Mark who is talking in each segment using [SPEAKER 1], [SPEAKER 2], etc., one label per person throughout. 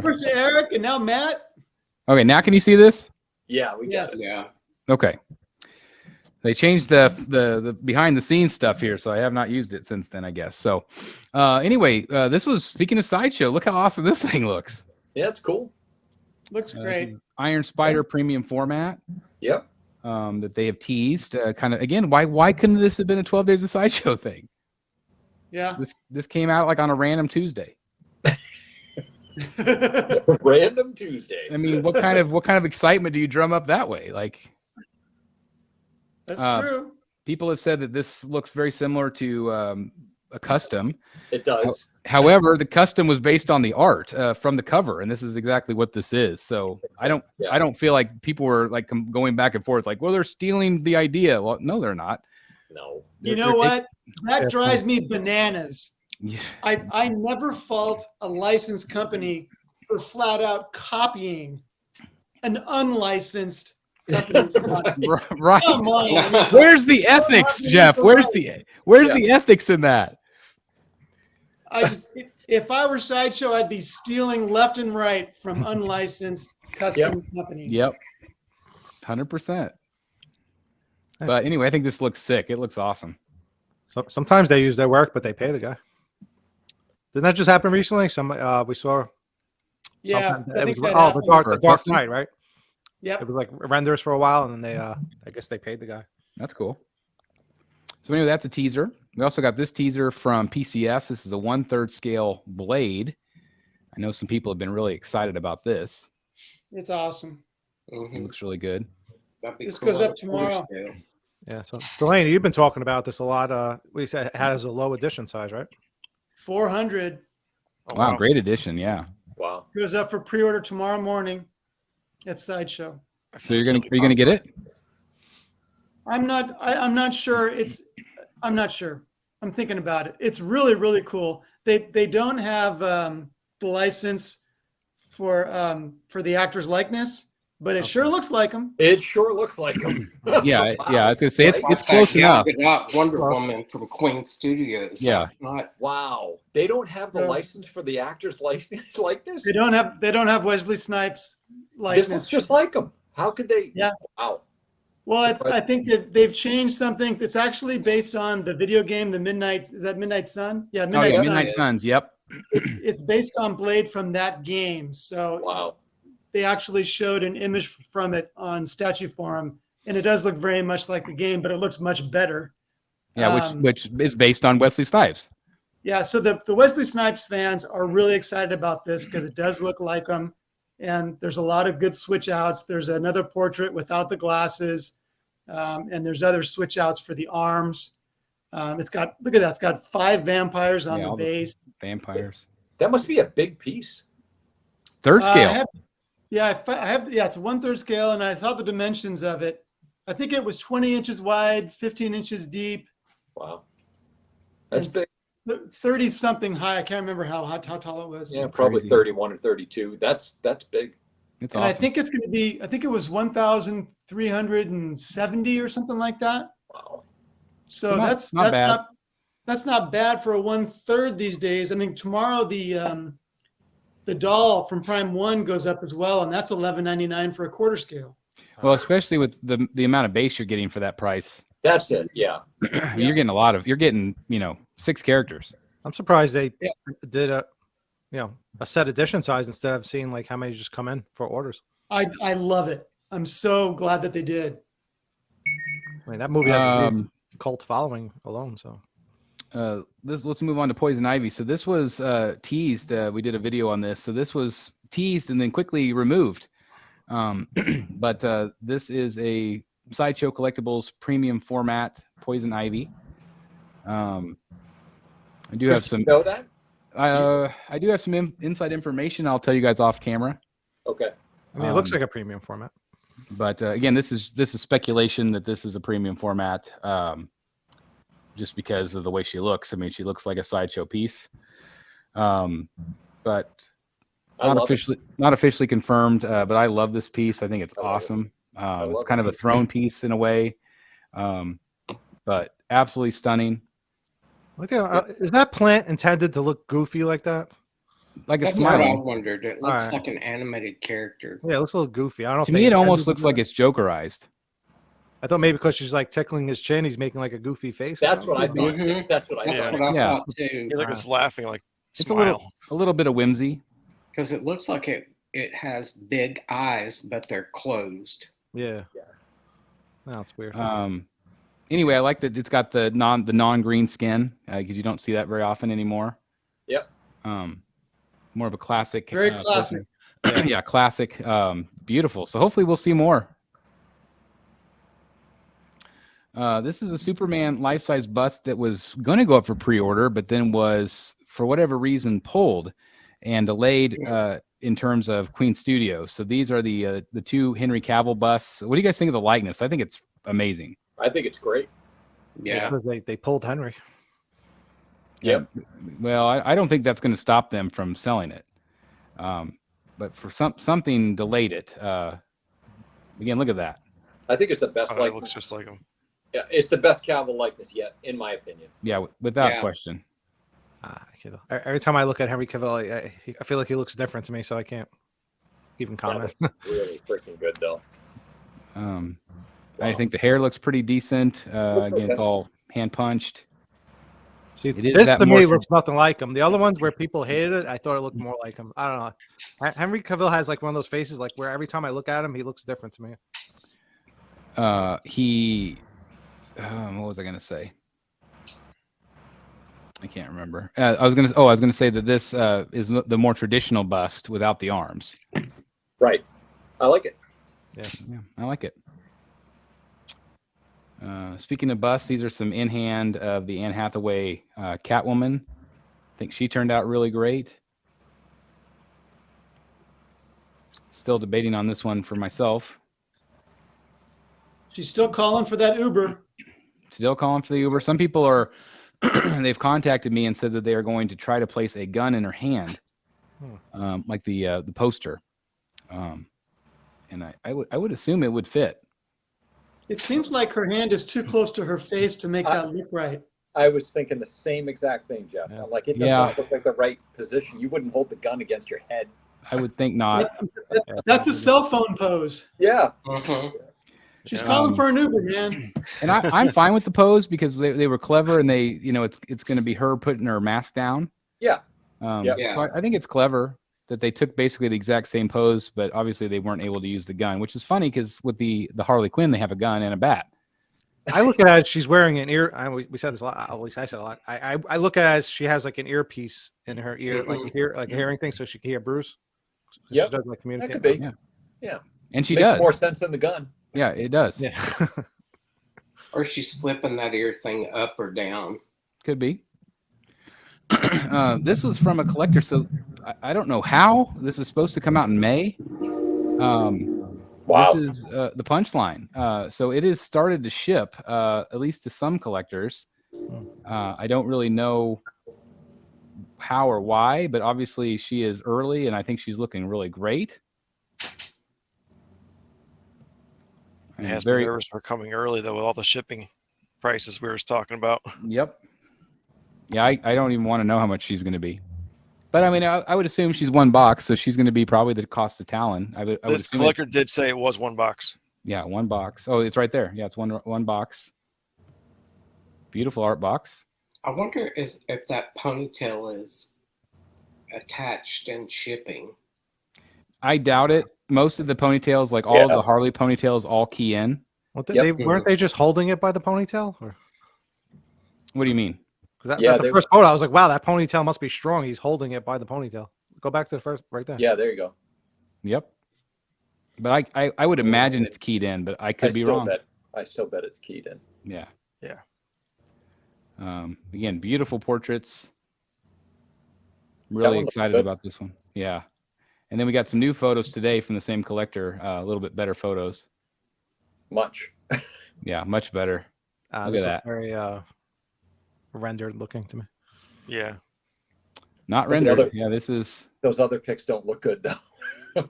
[SPEAKER 1] First Eric and now Matt.
[SPEAKER 2] Okay, now can you see this?
[SPEAKER 3] Yeah, we got it.
[SPEAKER 4] Yeah.
[SPEAKER 2] Okay. They changed the behind the scenes stuff here, so I have not used it since then, I guess. So anyway, this was, speaking of Sideshow, look how awesome this thing looks.
[SPEAKER 3] Yeah, it's cool.
[SPEAKER 1] Looks great.
[SPEAKER 2] Iron Spider premium format.
[SPEAKER 3] Yep.
[SPEAKER 2] That they have teased. Kind of again, why couldn't this have been a 12 Days of Sideshow thing?
[SPEAKER 1] Yeah.
[SPEAKER 2] This came out like on a random Tuesday.
[SPEAKER 3] Random Tuesday.
[SPEAKER 2] I mean, what kind of excitement do you drum up that way? Like,
[SPEAKER 1] That's true.
[SPEAKER 2] people have said that this looks very similar to a custom.
[SPEAKER 3] It does.
[SPEAKER 2] However, the custom was based on the art from the cover, and this is exactly what this is. So I don't feel like people were like going back and forth, like, well, they're stealing the idea. Well, no, they're not.
[SPEAKER 3] No.
[SPEAKER 1] You know what? That drives me bananas.
[SPEAKER 2] Yeah.
[SPEAKER 1] I never fault a licensed company for flat out copying an unlicensed company.
[SPEAKER 2] Right.
[SPEAKER 1] Come on.
[SPEAKER 2] Where's the ethics, Jeff? Where's the ethics in that?
[SPEAKER 1] If I were Sideshow, I'd be stealing left and right from unlicensed custom companies.
[SPEAKER 2] Yep. 100%. But anyway, I think this looks sick. It looks awesome.
[SPEAKER 5] So sometimes they use their work, but they pay the guy. Didn't that just happen recently? We saw.
[SPEAKER 1] Yeah,
[SPEAKER 5] It was the Dark Knight, right?
[SPEAKER 1] Yep.
[SPEAKER 5] It was like renders for a while, and then they, I guess they paid the guy.
[SPEAKER 2] That's cool. So anyway, that's a teaser. We also got this teaser from PCS. This is a 1/3 scale blade. I know some people have been really excited about this.
[SPEAKER 1] It's awesome.
[SPEAKER 2] It looks really good.
[SPEAKER 1] This goes up tomorrow.
[SPEAKER 5] Yeah. So Delaney, you've been talking about this a lot. We said it has a low edition size, right?
[SPEAKER 1] 400.
[SPEAKER 5] Oh,
[SPEAKER 2] Wow, great edition. Yeah.
[SPEAKER 3] Wow.
[SPEAKER 1] Goes up for pre-order tomorrow morning at Sideshow.
[SPEAKER 2] So are you gonna get it?
[SPEAKER 1] I'm not sure. I'm not sure. I'm thinking about it. It's really, really cool. They don't have the license for the actor's likeness, but it sure looks like them.
[SPEAKER 3] It sure looks like them.
[SPEAKER 2] Yeah. I was gonna say it's close enough.
[SPEAKER 4] Not Wonder Woman from Queen Studios.
[SPEAKER 2] Yeah.
[SPEAKER 4] Not.
[SPEAKER 3] Wow. They don't have the license for the actor's license like this?
[SPEAKER 1] They don't have Wesley Snipes likeness.
[SPEAKER 3] This looks just like them. How could they?
[SPEAKER 1] Yeah.
[SPEAKER 3] Wow.
[SPEAKER 1] Well, I think that they've changed some things. It's actually based on the video game, Midnight Sun? Yeah,
[SPEAKER 2] Midnight Suns. Yep.
[SPEAKER 1] It's based on Blade from that game. So
[SPEAKER 3] wow.
[SPEAKER 1] They actually showed an image from it on Statue Forum, and it does look very much like the game, but it looks much better.
[SPEAKER 2] Yeah, which is based on Wesley Snipes.
[SPEAKER 1] Yeah, so the Wesley Snipes fans are really excited about this because it does look like them, and there's a lot of good switch outs. There's another portrait without the glasses, and there's other switch outs for the arms. It's got, look at that, it's got 5 vampires on the base.
[SPEAKER 2] Vampires.
[SPEAKER 3] That must be a big piece.
[SPEAKER 2] 3rd scale.
[SPEAKER 1] I have. It's a 1/3 scale, and I thought the dimensions of it. I think it was 20 inches wide, 15 inches deep.
[SPEAKER 3] Wow, that's big.
[SPEAKER 1] 30 something high. I can't remember how tall it was.
[SPEAKER 3] Yeah, probably 31 or 32. That's big.
[SPEAKER 1] It's awesome. I think it's going to be. I think it was 1,370 or something like that.
[SPEAKER 3] Wow.
[SPEAKER 1] So that's not bad for a 1/3 these days. I mean, tomorrow the doll from Prime 1 goes up as well, and that's $11.99 for a 1/4 scale.
[SPEAKER 2] Well, especially with the amount of base you're getting for that price.
[SPEAKER 3] That's it. Yeah.
[SPEAKER 2] You're getting 6 characters.
[SPEAKER 5] I'm surprised they did a set edition size instead of seeing like how many just come in for orders.
[SPEAKER 1] I love it. I'm so glad that they did.
[SPEAKER 5] I mean, that movie has a cult following alone. So
[SPEAKER 2] let's move on to Poison Ivy. So this was teased. We did a video on this. So this was teased and then quickly removed. But this is a Sideshow Collectibles premium format Poison Ivy. I do have some.
[SPEAKER 3] Know that?
[SPEAKER 2] I do have some inside information. I'll tell you guys off camera.
[SPEAKER 3] Okay.
[SPEAKER 5] I mean, it looks like a premium format.
[SPEAKER 2] But again, this is speculation that this is a premium format, just because of the way she looks. I mean, she looks like a Sideshow piece, but not officially confirmed. But I love this piece. I think it's awesome. It's kind of a throne piece in a way, but absolutely stunning.
[SPEAKER 5] Is that plant intended to look goofy like that?
[SPEAKER 2] like it's
[SPEAKER 4] That's what I
[SPEAKER 2] smiling.
[SPEAKER 4] wondered. It looks
[SPEAKER 5] Alright.
[SPEAKER 4] like an animated character.
[SPEAKER 5] Yeah, it looks a little goofy. I don't know.
[SPEAKER 2] To me, it almost looks like it's Jokerized.
[SPEAKER 5] I thought maybe because she's like tickling his chin, he's making like a goofy face.
[SPEAKER 3] That's what I thought.
[SPEAKER 4] Mhm.
[SPEAKER 3] That's what I
[SPEAKER 4] That's
[SPEAKER 3] thought.
[SPEAKER 4] what I
[SPEAKER 2] Yeah.
[SPEAKER 4] thought too.
[SPEAKER 6] He like it's laughing, like
[SPEAKER 2] It's
[SPEAKER 6] smile.
[SPEAKER 2] a little bit of whimsy.
[SPEAKER 4] Because it looks like it has big eyes, but they're closed.
[SPEAKER 5] Yeah.
[SPEAKER 3] Yeah.
[SPEAKER 5] No, it's weird.
[SPEAKER 2] Anyway, I like that it's got the non-green skin because you don't see that very often anymore.
[SPEAKER 3] Yep.
[SPEAKER 2] More of a classic.
[SPEAKER 1] Very classic.
[SPEAKER 2] Yeah, classic. Beautiful. So hopefully we'll see more. This is a Superman life-size bust that was going to go up for pre-order, but then was, for whatever reason, pulled and delayed in terms of Queen Studios. So these are the two Henry Cavill busts. What do you guys think of the likeness? I think it's amazing.
[SPEAKER 3] I think it's great.
[SPEAKER 4] Yeah.
[SPEAKER 5] They pulled Henry.
[SPEAKER 3] Yep.
[SPEAKER 2] Well, I don't think that's going to stop them from selling it. But for something delayed it. Again, look at that.
[SPEAKER 3] I think it's the best
[SPEAKER 6] It
[SPEAKER 3] likeness.
[SPEAKER 6] looks just like him.
[SPEAKER 3] Yeah, it's the best Cavill likeness yet, in my opinion.
[SPEAKER 2] Yeah, without
[SPEAKER 4] Yeah.
[SPEAKER 2] question.
[SPEAKER 5] Every time I look at Henry Cavill, I feel like he looks different to me, so I can't even
[SPEAKER 3] That
[SPEAKER 5] comment.
[SPEAKER 3] looks really freaking good, though.
[SPEAKER 2] I think the hair looks pretty decent.
[SPEAKER 3] Looks
[SPEAKER 2] Again, it's
[SPEAKER 3] okay.
[SPEAKER 2] all hand punched.
[SPEAKER 5] See,
[SPEAKER 2] It is
[SPEAKER 5] this
[SPEAKER 2] that
[SPEAKER 5] to
[SPEAKER 2] more
[SPEAKER 5] me
[SPEAKER 2] tra-
[SPEAKER 5] looks nothing like him. The other ones where people hated it, I thought it looked more like him. I don't know. Henry Cavill has like one of those faces, like where every time I look at him, he looks different to me.
[SPEAKER 2] What was I gonna say? I can't remember. I was gonna say that this is the more traditional bust without the arms.
[SPEAKER 3] Right. I like it.
[SPEAKER 2] Yeah, I like it. Speaking of busts, these are some in hand of the Anne Hathaway Catwoman. I think she turned out really great. Still debating on this one for myself.
[SPEAKER 1] She's still calling for that Uber.
[SPEAKER 2] Still calling for the Uber. Some people are, they've contacted me and said that they are going to try to place a gun in her hand, like the poster. And I would assume it would fit.
[SPEAKER 1] It seems like her hand is too close to her face to make that look right.
[SPEAKER 3] I was thinking the same exact thing, Jeff.
[SPEAKER 5] Yeah.
[SPEAKER 3] I'm like, it does not look like the right position. You wouldn't hold the gun against your head.
[SPEAKER 2] I would think not.
[SPEAKER 1] That's a cell phone pose.
[SPEAKER 3] Yeah.
[SPEAKER 4] Mhm.
[SPEAKER 1] She's calling for an Uber, man.
[SPEAKER 2] And I'm fine with the pose because they were clever and they, it's going to be her putting her mask down.
[SPEAKER 3] Yeah.
[SPEAKER 4] Yeah.
[SPEAKER 2] So I think it's clever that they took basically the exact same pose, but obviously they weren't able to use the gun, which is funny because with the Harley Quinn, they have a gun and a bat.
[SPEAKER 5] I look at it as she's wearing an ear. We said this a lot. At least I said a lot. I look at it as she has like an earpiece in her ear, like a hearing thing, so she can hear Bruce. So
[SPEAKER 3] Yep.
[SPEAKER 5] She does like
[SPEAKER 3] That
[SPEAKER 5] communicate.
[SPEAKER 3] could be.
[SPEAKER 2] Yeah.
[SPEAKER 3] Yeah.
[SPEAKER 2] And she
[SPEAKER 3] Makes
[SPEAKER 2] does.
[SPEAKER 3] more sense than the gun.
[SPEAKER 2] Yeah, it does.
[SPEAKER 5] Yeah.
[SPEAKER 4] Or she's flipping that ear thing up or down.
[SPEAKER 2] Could be. This was from a collector, so I don't know how. This is supposed to come out in May.
[SPEAKER 3] Wow.
[SPEAKER 2] This is the Punchline. So it is started to ship, at least to some collectors. I don't really know how or why, but obviously she is early, and I think she's looking really great.
[SPEAKER 6] It has me nervous for coming early though with all the shipping prices we were talking about.
[SPEAKER 2] Yep. Yeah, I don't even want to know how much she's going to be. But I mean, I would assume she's one box, so she's going to be probably the cost of Talon. I would
[SPEAKER 6] This
[SPEAKER 2] assume
[SPEAKER 6] collector did say it was one box.
[SPEAKER 2] Yeah, one box. Oh, it's right there. Yeah, it's one box. Beautiful art box.
[SPEAKER 4] I wonder if that ponytail is attached and shipping.
[SPEAKER 2] I doubt it. Most of the ponytails, like all of the Harley ponytails, all key in.
[SPEAKER 5] Well, weren't they just holding it by the ponytail? Or?
[SPEAKER 2] What do you mean?
[SPEAKER 5] Because
[SPEAKER 3] Yeah,
[SPEAKER 5] the first photo, I was like, wow, that ponytail must be strong. He's holding it by the ponytail. Go back to the first, right there.
[SPEAKER 3] Yeah, there you go.
[SPEAKER 2] Yep. But I would imagine it's keyed in, but I could be wrong.
[SPEAKER 3] I still bet it's keyed in.
[SPEAKER 2] Yeah.
[SPEAKER 6] Yeah.
[SPEAKER 2] Again, beautiful portraits.
[SPEAKER 3] That
[SPEAKER 2] Really
[SPEAKER 3] one looks
[SPEAKER 2] excited
[SPEAKER 3] good.
[SPEAKER 2] about this one. Yeah. And then we got some new photos today from the same collector. A little bit better photos.
[SPEAKER 3] Much.
[SPEAKER 2] Yeah, much better. Look
[SPEAKER 5] This
[SPEAKER 2] at
[SPEAKER 5] looks
[SPEAKER 2] that.
[SPEAKER 5] very rendered looking to me.
[SPEAKER 6] Yeah.
[SPEAKER 2] Not
[SPEAKER 3] But the
[SPEAKER 2] rendered.
[SPEAKER 3] other-
[SPEAKER 2] Yeah, this is.
[SPEAKER 3] Those other pics don't look good though.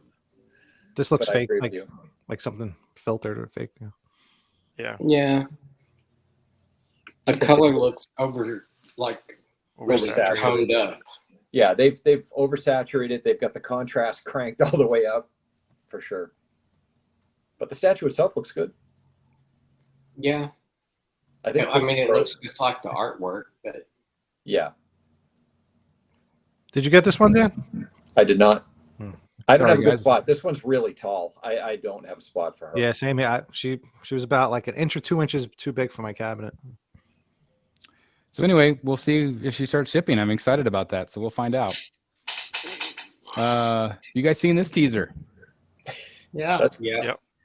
[SPEAKER 5] This looks
[SPEAKER 3] But I
[SPEAKER 5] fake,
[SPEAKER 3] agree with you.
[SPEAKER 5] like something filtered or fake.
[SPEAKER 6] Yeah.
[SPEAKER 4] Yeah. The color looks over
[SPEAKER 3] Oversaturated.
[SPEAKER 4] toned up.
[SPEAKER 3] Yeah, they've oversaturated. They've got the contrast cranked all the way up, for sure. But the statue itself looks good.
[SPEAKER 4] Yeah.
[SPEAKER 3] I think.
[SPEAKER 4] I mean, it looks just like the artwork, but
[SPEAKER 3] yeah.
[SPEAKER 5] Did you get this one, Dan?
[SPEAKER 3] I did not. I don't
[SPEAKER 2] Sorry,
[SPEAKER 3] have a good
[SPEAKER 2] guys.
[SPEAKER 3] spot. This one's really tall. I don't have a spot for her.
[SPEAKER 5] Yeah, same here. She was about like an inch or 2 inches too big for my cabinet.
[SPEAKER 2] So anyway, we'll see if she starts shipping. I'm excited about that. So we'll find out. You guys seen this teaser?
[SPEAKER 1] Yeah.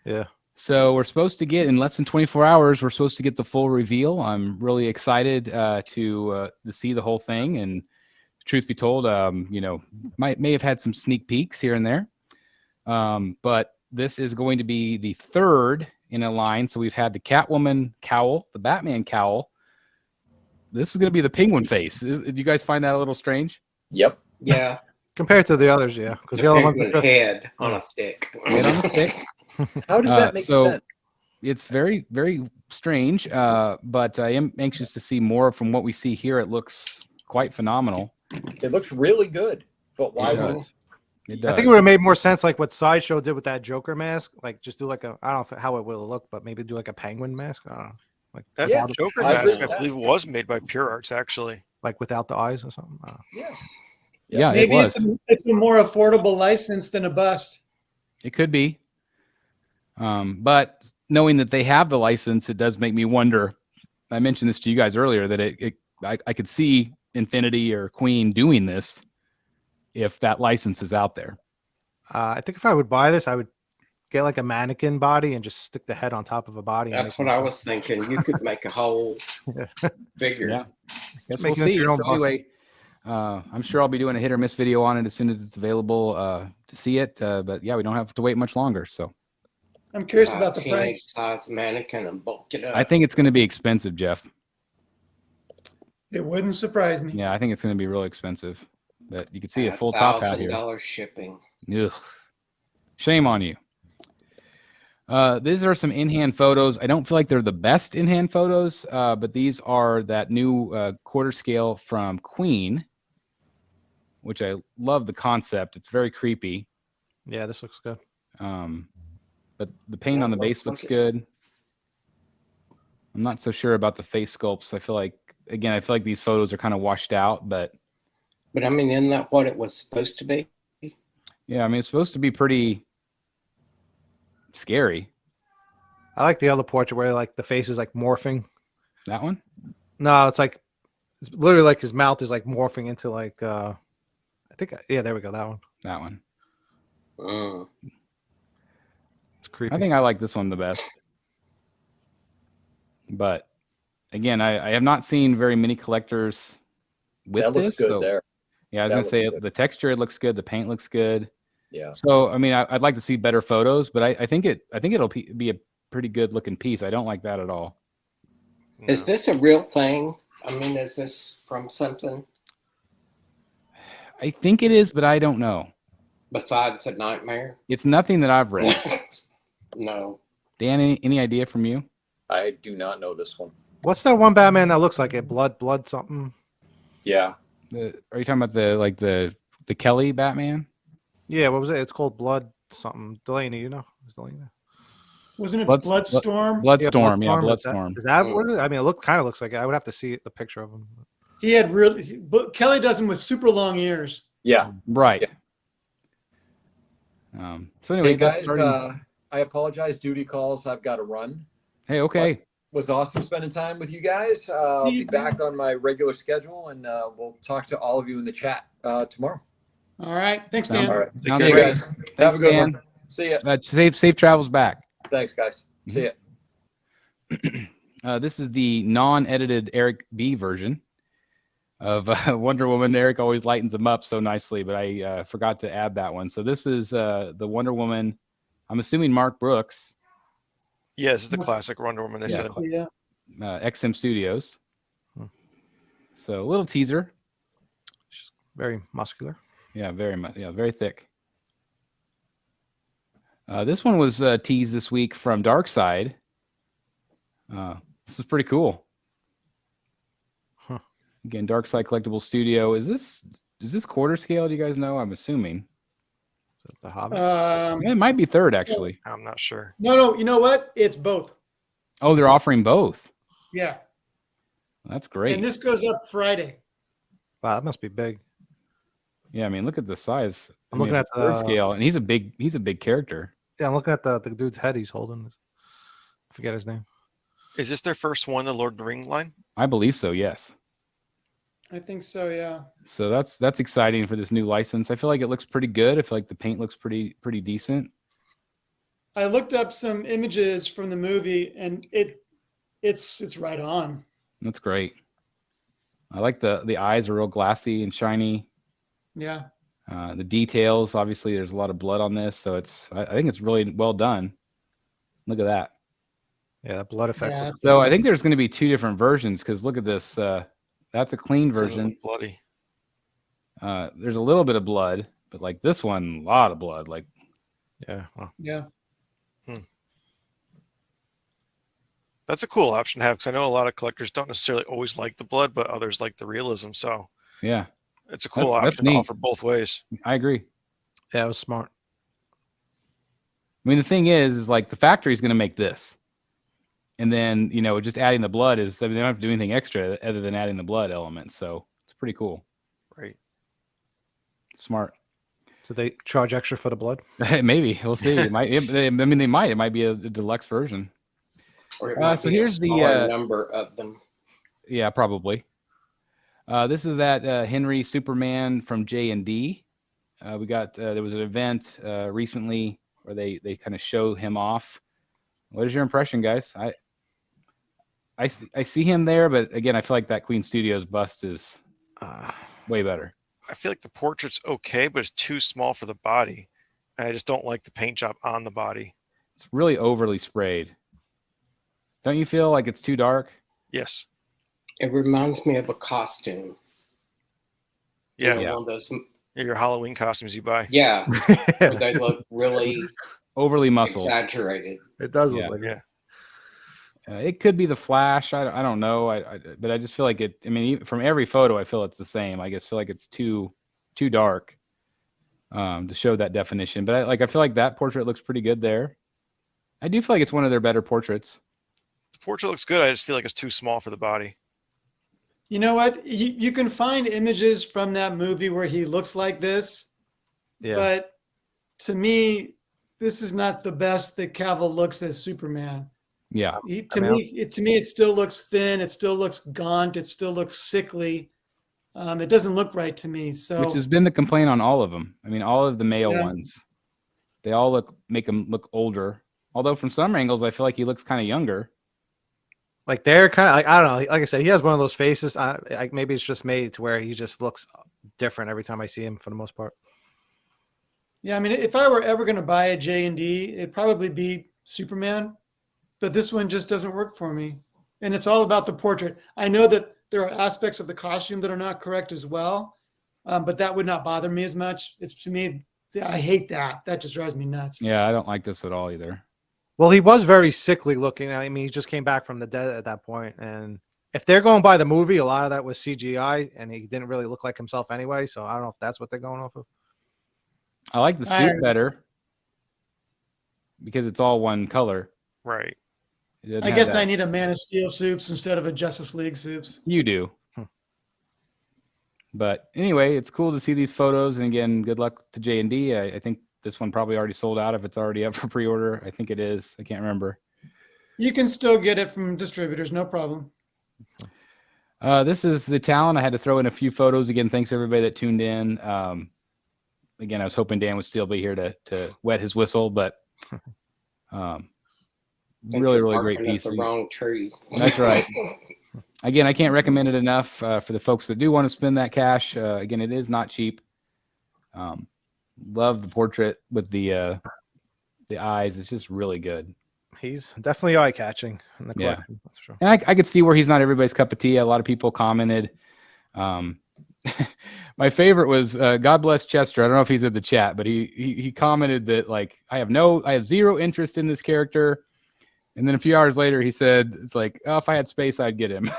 [SPEAKER 5] Yeah.
[SPEAKER 2] So we're supposed to get in less than 24 hours. We're supposed to get the full reveal. I'm really excited to see the whole thing. And truth be told, may have had some sneak peeks here and there. But this is going to be the third in a line. So we've had the Catwoman cowl, the Batman cowl. This is going to be the penguin face. Do you guys find that a little strange?
[SPEAKER 3] Yep.
[SPEAKER 4] yeah.
[SPEAKER 5] Compared to the others, yeah. Because the other
[SPEAKER 4] Penguin
[SPEAKER 5] one,
[SPEAKER 4] head on a stick.
[SPEAKER 2] Head on a stick.
[SPEAKER 3] How does that make sense?
[SPEAKER 2] It's very, very strange, but I am anxious to see more from what we see here. It looks quite phenomenal.
[SPEAKER 3] It looks really good, but why
[SPEAKER 2] It
[SPEAKER 3] would
[SPEAKER 2] does. It does.
[SPEAKER 5] I think it would have made more sense like what Sideshow did with that Joker mask. Like just do like a, I don't know how it will look, but maybe do like a penguin mask. I don't know. Like
[SPEAKER 6] That
[SPEAKER 3] Yeah,
[SPEAKER 6] Joker
[SPEAKER 3] I
[SPEAKER 6] mask,
[SPEAKER 3] agree
[SPEAKER 6] I
[SPEAKER 3] with
[SPEAKER 6] believe, was made by Pure Arts, actually.
[SPEAKER 5] like without the eyes or something. I don't know.
[SPEAKER 2] Yeah, it
[SPEAKER 1] Maybe
[SPEAKER 2] was.
[SPEAKER 1] it's a more affordable license than a bust.
[SPEAKER 2] It could be. But knowing that they have the license, it does make me wonder. I mentioned this to you guys earlier that I could see Infinity or Queen doing this if that license is out there.
[SPEAKER 5] I think if I would buy this, I would get like a mannequin body and just stick the head on top of a body. and
[SPEAKER 4] That's
[SPEAKER 5] make
[SPEAKER 4] what
[SPEAKER 5] it-
[SPEAKER 4] I was thinking. You could make a whole figure.
[SPEAKER 2] Yeah. Guess
[SPEAKER 5] Make
[SPEAKER 2] we'll
[SPEAKER 5] it into
[SPEAKER 2] see.
[SPEAKER 5] your own
[SPEAKER 2] So
[SPEAKER 5] box.
[SPEAKER 2] anyway, I'm sure I'll be doing a hit or miss video on it as soon as it's available to see it. But yeah, we don't have to wait much longer. So
[SPEAKER 1] I'm curious
[SPEAKER 4] Buy
[SPEAKER 1] about
[SPEAKER 4] a
[SPEAKER 1] the
[SPEAKER 4] teenage
[SPEAKER 1] price.
[SPEAKER 4] size mannequin and bulk it up.
[SPEAKER 2] I think it's going to be expensive, Jeff.
[SPEAKER 1] It wouldn't surprise me.
[SPEAKER 2] Yeah, I think it's going to be really expensive. But you can see a full top hat here.
[SPEAKER 4] $1,000 shipping.
[SPEAKER 2] Ugh. Shame on you. These are some in-hand photos. I don't feel like they're the best in-hand photos, but these are that new quarter scale from Queen, which I love the concept. It's very creepy.
[SPEAKER 5] Yeah, this looks good.
[SPEAKER 2] But the paint
[SPEAKER 4] Yeah,
[SPEAKER 2] on the
[SPEAKER 4] it
[SPEAKER 2] base
[SPEAKER 4] looks
[SPEAKER 2] looks
[SPEAKER 4] like
[SPEAKER 2] good. I'm not so sure about the face sculpts. I feel like these photos are kind of washed out, but
[SPEAKER 4] But I mean, isn't that what it was supposed to be?
[SPEAKER 2] yeah, I mean, it's supposed to be pretty scary.
[SPEAKER 5] I like the other portrait where like the face is like morphing.
[SPEAKER 2] That one?
[SPEAKER 5] No, it's literally like his mouth is like morphing into like I think there we go, that one.
[SPEAKER 2] That one.
[SPEAKER 4] Mm.
[SPEAKER 5] It's creepy.
[SPEAKER 2] I think I like this one the best. But again, I have not seen very many collectors with
[SPEAKER 3] That looks
[SPEAKER 2] this.
[SPEAKER 3] good
[SPEAKER 2] So,
[SPEAKER 3] there.
[SPEAKER 2] yeah, I was
[SPEAKER 3] That
[SPEAKER 2] gonna say
[SPEAKER 3] looks good.
[SPEAKER 2] the texture looks good, the paint looks good.
[SPEAKER 3] Yeah.
[SPEAKER 2] So I mean, I'd like to see better photos, but I think it'll be a pretty good looking piece. I don't like that at all.
[SPEAKER 4] Is this a real thing? I mean, is this from something
[SPEAKER 2] I think it is, but I don't know.
[SPEAKER 4] besides a nightmare?
[SPEAKER 2] It's nothing that I've read.
[SPEAKER 4] No.
[SPEAKER 2] Dan, any idea from you?
[SPEAKER 3] I do not know this one.
[SPEAKER 5] What's that one Batman that looks like it? Blood something?
[SPEAKER 3] Yeah.
[SPEAKER 2] Are you talking about the Kelly Batman?
[SPEAKER 5] Yeah, what was it? It's called Blood something. Delaney, you know? Is Delaney there?
[SPEAKER 1] Wasn't it
[SPEAKER 2] Bloodstorm?
[SPEAKER 1] Bloodstorm?
[SPEAKER 2] Bloodstorm, yeah,
[SPEAKER 5] Is that-
[SPEAKER 2] Bloodstorm.
[SPEAKER 5] Is that what it is? I mean, it kind of looks like it. I would have to see the picture of him.
[SPEAKER 1] He had but Kelly does him with super long ears.
[SPEAKER 3] Yeah.
[SPEAKER 2] Right. So anyway,
[SPEAKER 3] Hey
[SPEAKER 2] that's
[SPEAKER 3] guys,
[SPEAKER 2] starting-
[SPEAKER 3] I apologize. Duty calls. I've got to run.
[SPEAKER 2] hey, okay.
[SPEAKER 3] Was awesome spending time with you guys. I'll
[SPEAKER 1] See
[SPEAKER 3] be
[SPEAKER 1] you,
[SPEAKER 3] back on my regular schedule, and we'll talk to all of you in the chat tomorrow.
[SPEAKER 1] All right. Thanks,
[SPEAKER 2] Sounds-
[SPEAKER 1] Dan.
[SPEAKER 3] All right.
[SPEAKER 2] Sounds
[SPEAKER 3] See you
[SPEAKER 2] great.
[SPEAKER 3] guys. Have
[SPEAKER 2] Thanks,
[SPEAKER 3] a good
[SPEAKER 2] Dan.
[SPEAKER 3] one. See ya.
[SPEAKER 2] Safe travels back.
[SPEAKER 3] Thanks, guys. See ya.
[SPEAKER 2] This is the non-edited Eric B version of Wonder Woman. Eric always lightens them up so nicely, but I forgot to add that one. So this is the Wonder Woman. I'm assuming Mark Brooks,
[SPEAKER 6] Yeah, this is the classic Wonder Woman. They
[SPEAKER 2] Yeah.
[SPEAKER 6] said.
[SPEAKER 1] Yeah.
[SPEAKER 2] XM Studios. So a little teaser.
[SPEAKER 5] Very muscular.
[SPEAKER 2] Yeah, very much. Yeah, very thick. This one was teased this week from Darkside. This is pretty cool.
[SPEAKER 5] Huh.
[SPEAKER 2] Again, Darkside Collectibles Studio. Is this is this quarter scale? Do you guys know? I'm assuming
[SPEAKER 5] The Hobbit.
[SPEAKER 2] it might be third actually.
[SPEAKER 6] I'm not sure.
[SPEAKER 1] No. You know what? It's both.
[SPEAKER 2] Oh, they're offering both.
[SPEAKER 1] Yeah.
[SPEAKER 2] That's great.
[SPEAKER 1] And this goes up Friday.
[SPEAKER 5] Wow, that must be big.
[SPEAKER 2] Yeah, I mean, look at the size.
[SPEAKER 5] I'm looking at
[SPEAKER 2] third
[SPEAKER 5] the
[SPEAKER 2] scale, and he's a big character.
[SPEAKER 5] Yeah, I'm looking at the dude's head he's holding. I forget his name.
[SPEAKER 6] Is this their first one, the Lord of the Ring line?
[SPEAKER 2] I believe so. Yes.
[SPEAKER 1] I think so, yeah.
[SPEAKER 2] So that's exciting for this new license. I feel like it looks pretty good. I feel like the paint looks pretty decent.
[SPEAKER 1] I looked up some images from the movie, and it's right on.
[SPEAKER 2] That's great. I like the eyes are real glassy and shiny.
[SPEAKER 1] Yeah.
[SPEAKER 2] The details, obviously, there's a lot of blood on this, so I think it's really well done. Look at that.
[SPEAKER 5] Yeah, that blood effect.
[SPEAKER 1] Yeah.
[SPEAKER 2] So I think there's going to be two different versions because look at this. That's a clean
[SPEAKER 6] Doesn't
[SPEAKER 2] version.
[SPEAKER 6] look bloody.
[SPEAKER 2] There's a little bit of blood, but like this one, a lot of blood. Like,
[SPEAKER 5] Yeah. Well,
[SPEAKER 1] Yeah.
[SPEAKER 6] That's a cool option to have because I know a lot of collectors don't necessarily always like the blood, but others like the realism. So
[SPEAKER 2] yeah,
[SPEAKER 6] it's a cool
[SPEAKER 2] That's
[SPEAKER 6] option to
[SPEAKER 2] neat.
[SPEAKER 6] offer both ways.
[SPEAKER 2] I agree.
[SPEAKER 5] yeah, it was smart.
[SPEAKER 2] I mean, the thing is like the factory's going to make this. And then, just adding the blood they don't have to do anything extra other than adding the blood element. So it's pretty cool.
[SPEAKER 6] Right.
[SPEAKER 2] Smart.
[SPEAKER 5] So they charge extra for the blood?
[SPEAKER 2] Maybe. We'll see. It might. They might. It might be a deluxe version.
[SPEAKER 4] Or it might
[SPEAKER 2] So
[SPEAKER 4] be
[SPEAKER 2] here's
[SPEAKER 4] a
[SPEAKER 2] the,
[SPEAKER 4] smaller number of them.
[SPEAKER 2] Yeah, probably. This is that Henry Superman from JND. We got there was an event recently where they kind of show him off. What is your impression, guys? I see him there, but again, I feel like that Queen Studios bust is way better.
[SPEAKER 6] I feel like the portrait's okay, but it's too small for the body. And I just don't like the paint job on the body.
[SPEAKER 2] It's really overly sprayed. Don't you feel like it's too dark?
[SPEAKER 6] Yes.
[SPEAKER 4] It reminds me of a costume.
[SPEAKER 6] Yeah.
[SPEAKER 4] One of those.
[SPEAKER 6] Your Halloween costumes you buy.
[SPEAKER 4] Yeah. Where they look really
[SPEAKER 2] Overly muscled.
[SPEAKER 4] exaggerated.
[SPEAKER 5] It does
[SPEAKER 2] Yeah.
[SPEAKER 5] look like
[SPEAKER 6] Yeah.
[SPEAKER 2] It could be the flash. I don't know. But I just feel like it. I mean, from every photo, I feel it's the same. I just feel like it's too dark to show that definition. But I feel like that portrait looks pretty good there. I do feel like it's one of their better portraits.
[SPEAKER 6] The portrait looks good. I just feel like it's too small for the body.
[SPEAKER 1] You know what? You can find images from that movie where he looks like this.
[SPEAKER 5] Yeah.
[SPEAKER 1] But to me, this is not the best that Cavill looks as Superman.
[SPEAKER 2] Yeah.
[SPEAKER 1] To me, it still looks thin. It still looks gaunt. It still looks sickly. It doesn't look right to me. So,
[SPEAKER 2] Which has been the complaint on all of them. I mean, all of the male
[SPEAKER 1] Yeah.
[SPEAKER 2] ones, they all make him look older. Although from some angles, I feel like he looks kind of younger.
[SPEAKER 5] Like they're kind of like, I don't know. Like I said, he has one of those faces. Like maybe it's just made to where he just looks different every time I see him for the most part.
[SPEAKER 1] yeah, I mean, if I were ever going to buy a J&D, it'd probably be Superman. But this one just doesn't work for me. And it's all about the portrait. I know that there are aspects of the costume that are not correct as well, but that would not bother me as much. It's to me, I hate that. That just drives me nuts.
[SPEAKER 2] Yeah, I don't like this at all either.
[SPEAKER 5] Well, he was very sickly looking. I mean, he just came back from the dead at that point. And if they're going by the movie, a lot of that was CGI, and he didn't really look like himself anyway. So I don't know if that's what they're going off of.
[SPEAKER 2] I like the suit better because it's all one color.
[SPEAKER 6] Right.
[SPEAKER 2] It
[SPEAKER 1] I
[SPEAKER 2] doesn't
[SPEAKER 1] guess
[SPEAKER 2] have
[SPEAKER 1] I
[SPEAKER 2] that.
[SPEAKER 1] need a Man of Steel soups instead of a Justice League soups.
[SPEAKER 2] You do. But anyway, it's cool to see these photos. And again, good luck to J&D. I think this one probably already sold out if it's already up for pre-order. I think it is. I can't remember.
[SPEAKER 1] You can still get it from distributors, no problem.
[SPEAKER 2] This is the Talon. I had to throw in a few photos. Again, thanks everybody that tuned in. Again, I was hoping Dan would still be here to wet his whistle, but really great piece.
[SPEAKER 4] The wrong tree.
[SPEAKER 2] That's right. Again, I can't recommend it enough for the folks that do want to spend that cash. Again, it is not cheap. Love the portrait with the eyes. It's just really good.
[SPEAKER 5] He's definitely eye catching in the
[SPEAKER 2] Yeah.
[SPEAKER 5] collection. That's for sure.
[SPEAKER 2] And I could see where he's not everybody's cup of tea. A lot of people commented. My favorite was God bless Chester. I don't know if he's in the chat, but he commented that like I have zero interest in this character. And then a few hours later, he said, "It's like, oh, if I had space, I'd get him."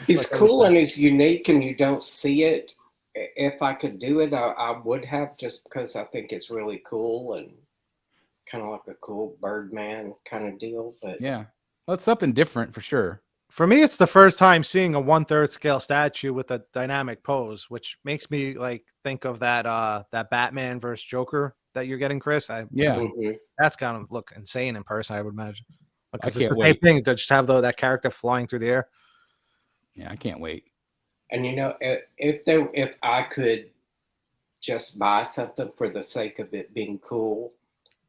[SPEAKER 4] He's
[SPEAKER 1] Like a-
[SPEAKER 4] cool and he's unique, and you don't see it. If I could do it, I would have, just because I think it's really cool and kind of like a cool Birdman kind of deal. But
[SPEAKER 2] Yeah. Well, it's something different for sure.
[SPEAKER 5] For me, it's the first time seeing a 1/3 scale statue with a dynamic pose, which makes me like think of that Batman versus Joker that you're getting, Chris.
[SPEAKER 2] Yeah.
[SPEAKER 4] Mhm.
[SPEAKER 5] That's gonna look insane in person, I would imagine. Because it's
[SPEAKER 2] can't
[SPEAKER 5] the same
[SPEAKER 2] wait.
[SPEAKER 5] thing to just have that character flying through the air.
[SPEAKER 2] Yeah, I can't wait.
[SPEAKER 4] And if I could just buy something for the sake of it being cool,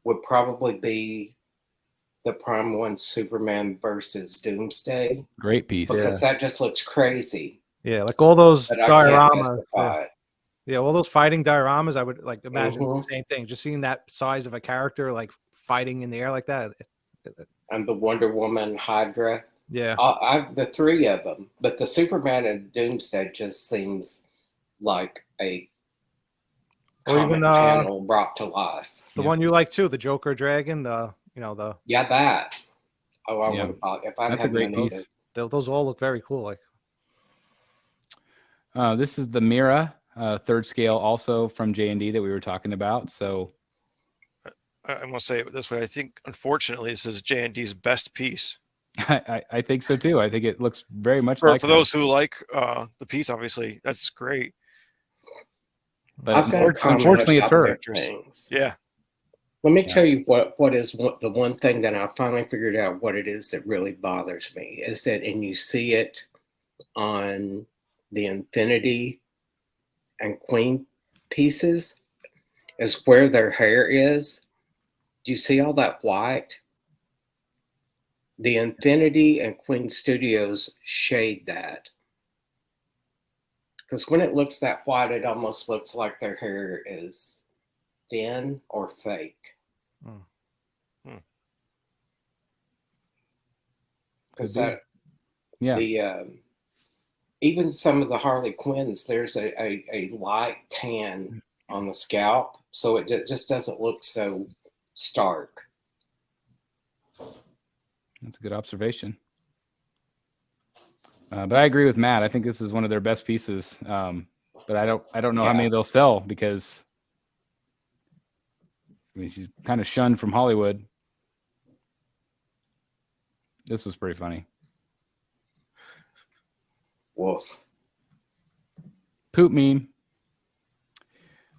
[SPEAKER 4] would probably be the Prime 1 Superman versus Doomsday,
[SPEAKER 2] Great piece.
[SPEAKER 4] because that just looks crazy.
[SPEAKER 5] Yeah, like all those
[SPEAKER 4] But I can't
[SPEAKER 5] dioramas.
[SPEAKER 4] justify it.
[SPEAKER 5] Yeah, all those fighting dioramas, I would like imagine the
[SPEAKER 4] Mhm.
[SPEAKER 5] same thing. Just seeing that size of a character like fighting in the air like that.
[SPEAKER 4] And the Wonder Woman, Hydra,
[SPEAKER 5] Yeah.
[SPEAKER 4] the three of them. But the Superman and Doomsday just seems like a
[SPEAKER 5] Or
[SPEAKER 4] comic
[SPEAKER 5] even
[SPEAKER 4] panel brought to life.
[SPEAKER 5] the
[SPEAKER 2] Yeah.
[SPEAKER 5] one you like too, the Joker dragon, the
[SPEAKER 4] Yeah, that. Oh, I
[SPEAKER 2] Yeah.
[SPEAKER 4] wouldn't buy if I
[SPEAKER 2] That's a
[SPEAKER 4] had
[SPEAKER 2] great
[SPEAKER 4] money
[SPEAKER 2] piece.
[SPEAKER 5] those all look very cool. Like
[SPEAKER 2] This is the Mira 3rd scale, also from JND that we were talking about. So
[SPEAKER 6] I'm gonna say it this way. I think, unfortunately, this is JND's best piece.
[SPEAKER 2] I think so too. I think it looks very much
[SPEAKER 6] For
[SPEAKER 2] like
[SPEAKER 6] for
[SPEAKER 2] her.
[SPEAKER 6] those who like the piece, obviously, that's great.
[SPEAKER 2] But
[SPEAKER 4] I've got
[SPEAKER 2] unfortunately, it's her.
[SPEAKER 4] things.
[SPEAKER 6] Yeah.
[SPEAKER 4] Let me
[SPEAKER 2] Yeah.
[SPEAKER 4] tell you the one thing that I finally figured out what it is that really bothers me is that, and you see it on the Infinity and Queen pieces, is where their hair is. Do you see all that white? The Infinity and Queen Studios shade that. Because when it looks that white, it almost looks like their hair is thin or fake. Because
[SPEAKER 2] Could be.
[SPEAKER 4] that
[SPEAKER 2] Yeah.
[SPEAKER 4] the even some of the Harley Quinns, there's a light tan on the scalp, so it just doesn't look so stark.
[SPEAKER 2] That's a good observation. But I agree with Matt. I think this is one of their best pieces. But I don't know how many they'll sell, because I mean, she's kind of shunned from Hollywood. This was pretty funny.
[SPEAKER 4] Woof.
[SPEAKER 2] Poop meme.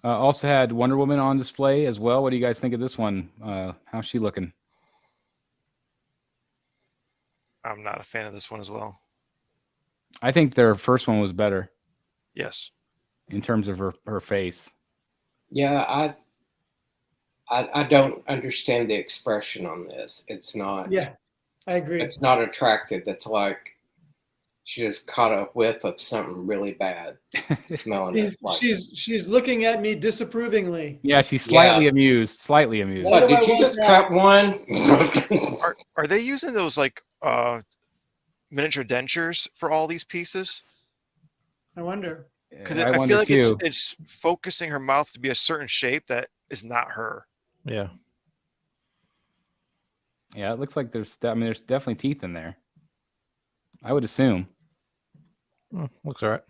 [SPEAKER 2] Also had Wonder Woman on display as well. What do you guys think of this one? How's she looking?
[SPEAKER 6] I'm not a fan of this one as well.
[SPEAKER 2] I think their first one was better
[SPEAKER 6] Yes.
[SPEAKER 2] in terms of her face.
[SPEAKER 4] Yeah, I don't understand the expression on this. It's not.
[SPEAKER 1] Yeah, I agree.
[SPEAKER 4] It's not attractive. It's like she just caught a whiff of something really bad. Smelling it. Like,
[SPEAKER 1] She's looking at me disapprovingly.
[SPEAKER 2] Yeah, she's slightly amused. Slightly amused.
[SPEAKER 1] What
[SPEAKER 4] so
[SPEAKER 1] do I
[SPEAKER 4] did you
[SPEAKER 1] want
[SPEAKER 4] just
[SPEAKER 1] now?
[SPEAKER 4] cut one?
[SPEAKER 6] Are they using those like miniature dentures for all these pieces?
[SPEAKER 1] I wonder.
[SPEAKER 6] Because
[SPEAKER 2] I
[SPEAKER 6] I
[SPEAKER 2] wonder
[SPEAKER 6] feel like
[SPEAKER 2] too.
[SPEAKER 6] it's focusing her mouth to be a certain shape that is not her.
[SPEAKER 5] yeah.
[SPEAKER 2] Yeah, it looks like there's definitely teeth in there. I would assume.
[SPEAKER 5] Looks all right.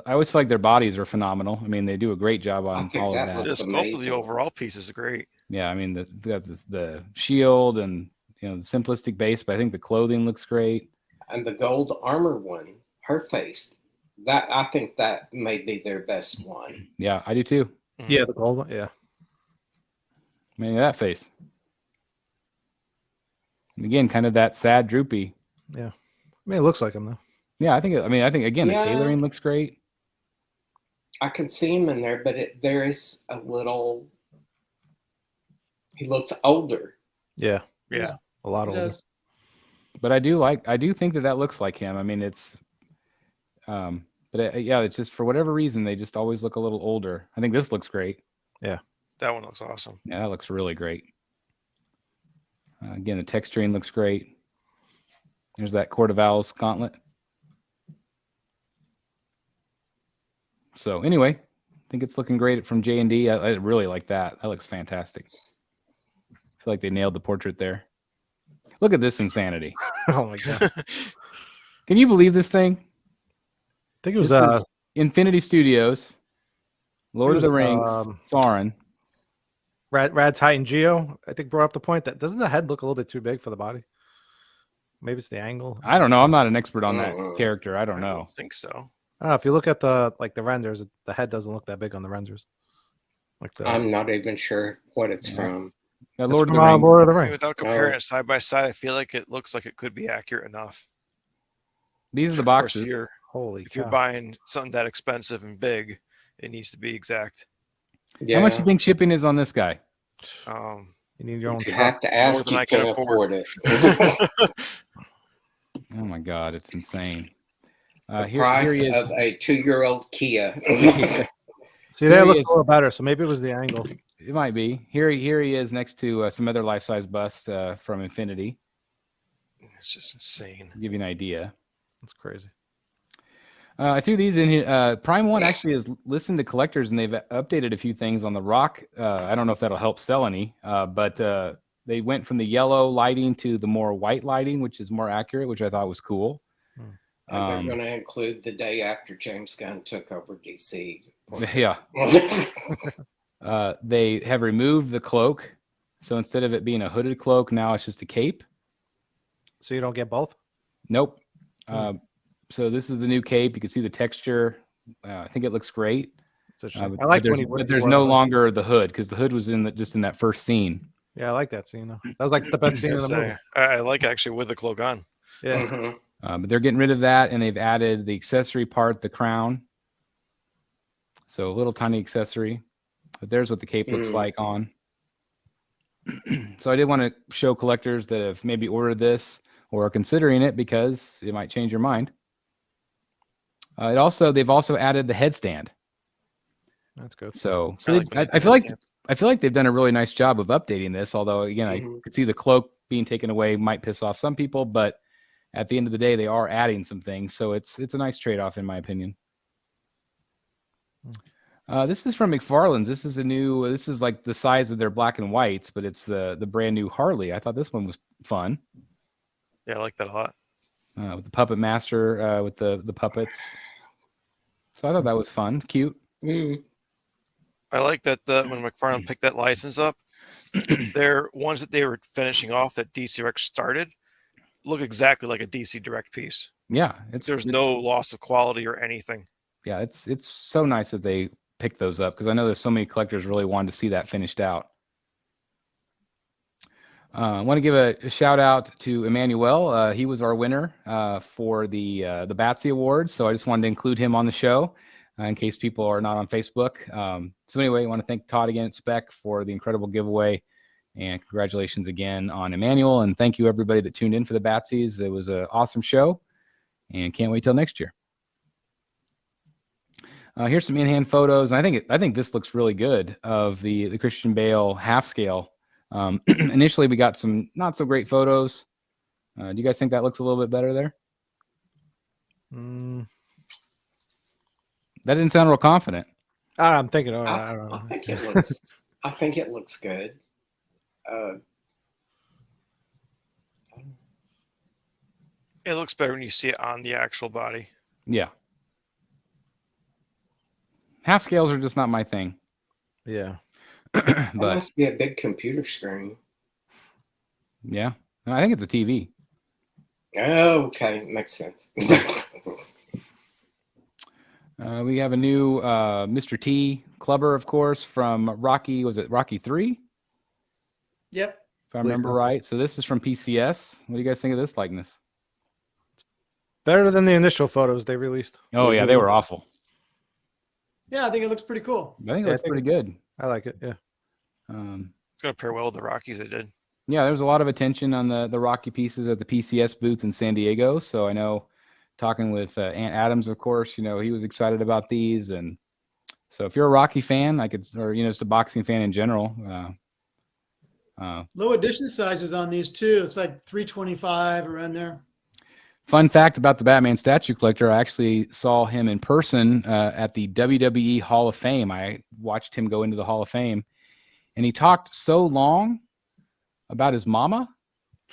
[SPEAKER 2] I always feel like their bodies are phenomenal. I mean, they do a great job on
[SPEAKER 4] think
[SPEAKER 2] all of
[SPEAKER 4] that
[SPEAKER 2] that.
[SPEAKER 6] The
[SPEAKER 4] looks
[SPEAKER 6] sculpt of the
[SPEAKER 4] amazing.
[SPEAKER 6] overall piece is great.
[SPEAKER 2] Yeah, I mean, the shield and the simplistic base, but I think the clothing looks great.
[SPEAKER 4] And the gold armor one, her face, that I think that may be their best one.
[SPEAKER 2] Yeah, I do too.
[SPEAKER 5] Yeah, the gold one. Yeah.
[SPEAKER 2] I mean, that face. And again, kind of that sad, droopy.
[SPEAKER 5] I mean, it looks like him though.
[SPEAKER 2] Yeah, I think again,
[SPEAKER 4] Yeah.
[SPEAKER 2] the tailoring looks great.
[SPEAKER 4] I can see him in there, but there is a little. He looks older.
[SPEAKER 5] Yeah.
[SPEAKER 6] Yeah.
[SPEAKER 5] A lot
[SPEAKER 1] It
[SPEAKER 5] older.
[SPEAKER 1] does.
[SPEAKER 2] But I do think that looks like him. I mean, it's, yeah, it's just for whatever reason they just always look a little older. I think this looks great.
[SPEAKER 6] That one looks awesome.
[SPEAKER 2] Yeah, that looks really great. Again, the texturing looks great. There's that Court of Owls gauntlet. So anyway, I think it's looking great from JND. I really like that. That looks fantastic. I feel like they nailed the portrait there. Look at this insanity.
[SPEAKER 5] Oh my god! I
[SPEAKER 2] Can you believe this thing?
[SPEAKER 5] think it was
[SPEAKER 2] This is Infinity Studios, Lord of the
[SPEAKER 5] was,
[SPEAKER 2] Rings, Sauron.
[SPEAKER 5] Rad Titan Geo. I think brought up the point that doesn't the head look a little bit too big for the body? Maybe it's the angle.
[SPEAKER 2] I don't know. I'm not an expert on that character. I don't
[SPEAKER 6] I
[SPEAKER 2] know.
[SPEAKER 6] don't think so.
[SPEAKER 5] I don't know. If you look at the renders, the head doesn't look that big on the renders. Like
[SPEAKER 4] I'm not even sure what it's from.
[SPEAKER 2] Yeah,
[SPEAKER 5] It's
[SPEAKER 2] Lord of
[SPEAKER 5] from,
[SPEAKER 2] the Rings.
[SPEAKER 5] Lord of the
[SPEAKER 6] I mean,
[SPEAKER 5] Rings.
[SPEAKER 6] without comparing it side by side, I feel like it looks like it could be accurate enough.
[SPEAKER 2] These are the
[SPEAKER 6] Of course,
[SPEAKER 2] boxes.
[SPEAKER 5] Holy
[SPEAKER 6] if
[SPEAKER 5] cow.
[SPEAKER 6] you're buying something that expensive and big, it needs to be exact.
[SPEAKER 4] Yeah.
[SPEAKER 2] How much do you think shipping is on this guy?
[SPEAKER 6] Um,
[SPEAKER 5] You need your own
[SPEAKER 4] You
[SPEAKER 5] truck.
[SPEAKER 4] have to ask
[SPEAKER 6] than
[SPEAKER 4] you
[SPEAKER 6] I can
[SPEAKER 4] can
[SPEAKER 6] afford.
[SPEAKER 4] afford it.
[SPEAKER 2] Oh my God, it's insane.
[SPEAKER 4] The
[SPEAKER 2] Here
[SPEAKER 4] price
[SPEAKER 2] he is.
[SPEAKER 4] of a 2-year-old Kia.
[SPEAKER 5] See, they
[SPEAKER 2] Here he
[SPEAKER 5] look a
[SPEAKER 2] is.
[SPEAKER 5] little better, so maybe it was the angle.
[SPEAKER 2] It might be. Here he is next to some other life-size busts from Infinity.
[SPEAKER 6] it's just insane.
[SPEAKER 2] To give you an idea.
[SPEAKER 5] That's crazy.
[SPEAKER 2] I threw these in here. Prime One actually has listened to collectors, and they've updated a few things on the Rock. I don't know if that'll help sell any, but they went from the yellow lighting to the more white lighting, which is more accurate, which I thought was cool.
[SPEAKER 4] And they're going to include the day after James Gunn took over DC.
[SPEAKER 2] Yeah. They have removed the cloak, so instead of it being a hooded cloak, now it's just a cape.
[SPEAKER 5] So you don't get both?
[SPEAKER 2] Nope. So this is the new cape. You can see the texture. I think it looks great.
[SPEAKER 5] It's a shame.
[SPEAKER 2] But,
[SPEAKER 5] I like
[SPEAKER 2] but
[SPEAKER 5] when
[SPEAKER 2] there's,
[SPEAKER 5] he
[SPEAKER 2] but there's
[SPEAKER 5] wore
[SPEAKER 2] no
[SPEAKER 5] it.
[SPEAKER 2] longer the hood, because the hood was just in that first scene.
[SPEAKER 5] Yeah, I like that scene. Though. That was like the best scene in the movie.
[SPEAKER 6] I like actually with the cloak on.
[SPEAKER 5] Yeah.
[SPEAKER 4] Mhm.
[SPEAKER 2] But they're getting rid of that, and they've added the accessory part, the crown. So a little tiny accessory. But there's what the cape looks like on. So I did want to show collectors that have maybe ordered this or are considering it, because it might change your mind. They've also added the headstand.
[SPEAKER 5] That's good.
[SPEAKER 2] So
[SPEAKER 6] I
[SPEAKER 2] feel like they've done a really nice job of updating this. Although again, I could see the cloak being taken away might piss off some people, but at the end of the day, they are adding some things. So it's a nice trade-off in my opinion. This is from McFarlane's. This is like the size of their black and whites, but it's the brand new Harley. I thought this one was fun.
[SPEAKER 6] Yeah, I like that a lot.
[SPEAKER 2] With the Puppet Master, with the puppets. So I thought that was fun, cute.
[SPEAKER 6] I like that when McFarlane picked that license up, their ones that they were finishing off that DC Direct started look exactly like a DC Direct piece.
[SPEAKER 2] Yeah,
[SPEAKER 6] There's no loss of quality or anything.
[SPEAKER 2] Yeah, it's so nice that they picked those up, because I know there's so many collectors really wanted to see that finished out. I want to give a shout out to Emmanuel. He was our winner for the Batsy Awards, so I just wanted to include him on the show in case people are not on Facebook. So anyway, I want to thank Todd again at Spec for the incredible giveaway, and congratulations again on Emmanuel, and thank you everybody that tuned in for the Batsies. It was an awesome show, and can't wait till next year. Here's some in-hand photos. I think this looks really good of the Christian Bale half scale. Initially, we got some not so great photos. Do you guys think that looks a little bit better there? That didn't sound real confident.
[SPEAKER 5] I'm thinking. I don't know.
[SPEAKER 4] I think it looks good.
[SPEAKER 6] It looks better when you see it on the actual body.
[SPEAKER 2] Yeah. Half scales are just not my thing.
[SPEAKER 5] Yeah.
[SPEAKER 4] That
[SPEAKER 2] But
[SPEAKER 4] must be a big computer screen.
[SPEAKER 2] yeah, no, I think it's a TV.
[SPEAKER 4] Oh, okay, makes sense.
[SPEAKER 2] We have a new Mr. T Clubber, of course, from Rocky. Was it Rocky 3?
[SPEAKER 1] Yep.
[SPEAKER 2] If I remember right. So this is from PCS. What do you guys think of this likeness?
[SPEAKER 5] Better than the initial photos they released.
[SPEAKER 2] Oh yeah, they were awful.
[SPEAKER 1] Yeah, I think it looks pretty cool.
[SPEAKER 2] I think it looks pretty good.
[SPEAKER 5] I like it. Yeah.
[SPEAKER 6] It's going to pair well with the Rockies they did.
[SPEAKER 2] Yeah, there's a lot of attention on the Rocky pieces at the PCS booth in San Diego. So I know, talking with Ant Adams, of course, he was excited about these. And so if you're a Rocky fan, or just a boxing fan in general.
[SPEAKER 1] Low edition sizes on these too. It's like 325 around there.
[SPEAKER 2] Fun fact about the Batman statue collector, I actually saw him in person at the WWE Hall of Fame. I watched him go into the Hall of Fame, and he talked so long about his mama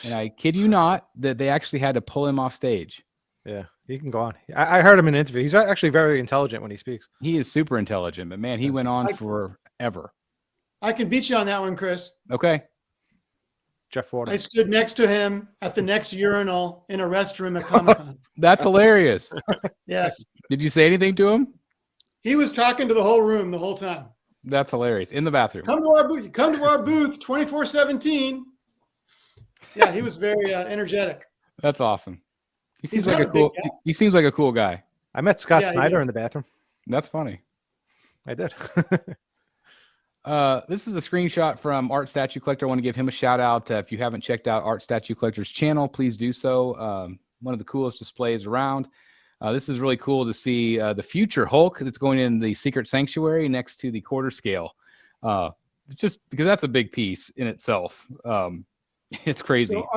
[SPEAKER 2] And I kid you not that they actually had to pull him off stage.
[SPEAKER 5] Yeah, he can go on. I heard him in an interview. He's actually very intelligent when he speaks.
[SPEAKER 2] He is super intelligent, but man, he went on forever.
[SPEAKER 1] I can beat you on that one, Chris.
[SPEAKER 2] Okay.
[SPEAKER 5] Jeff Ford.
[SPEAKER 1] I stood next to him at the next urinal in a restroom at Comic-Con.
[SPEAKER 2] That's hilarious.
[SPEAKER 1] Yes.
[SPEAKER 2] Did you say anything to him?
[SPEAKER 1] He was talking to the whole room the whole time.
[SPEAKER 2] That's hilarious. In the bathroom.
[SPEAKER 1] Come to our booth 24/17. Yeah, he was very energetic.
[SPEAKER 2] That's awesome. He seems
[SPEAKER 1] He's
[SPEAKER 2] like
[SPEAKER 1] not
[SPEAKER 2] a
[SPEAKER 1] a big
[SPEAKER 2] cool.
[SPEAKER 1] guy.
[SPEAKER 2] He seems like a cool guy.
[SPEAKER 5] I met Scott
[SPEAKER 1] Yeah, he
[SPEAKER 5] Snyder
[SPEAKER 1] is.
[SPEAKER 5] in the bathroom.
[SPEAKER 2] That's funny.
[SPEAKER 5] I did.
[SPEAKER 2] This is a screenshot from Art Statue Collector. I want to give him a shout out. If you haven't checked out Art Statue Collector's channel, please do so. One of the coolest displays around. This is really cool to see the future Hulk that's going in the Secret Sanctuary next to the quarter scale. Just because that's a big piece in itself. It's crazy.
[SPEAKER 1] So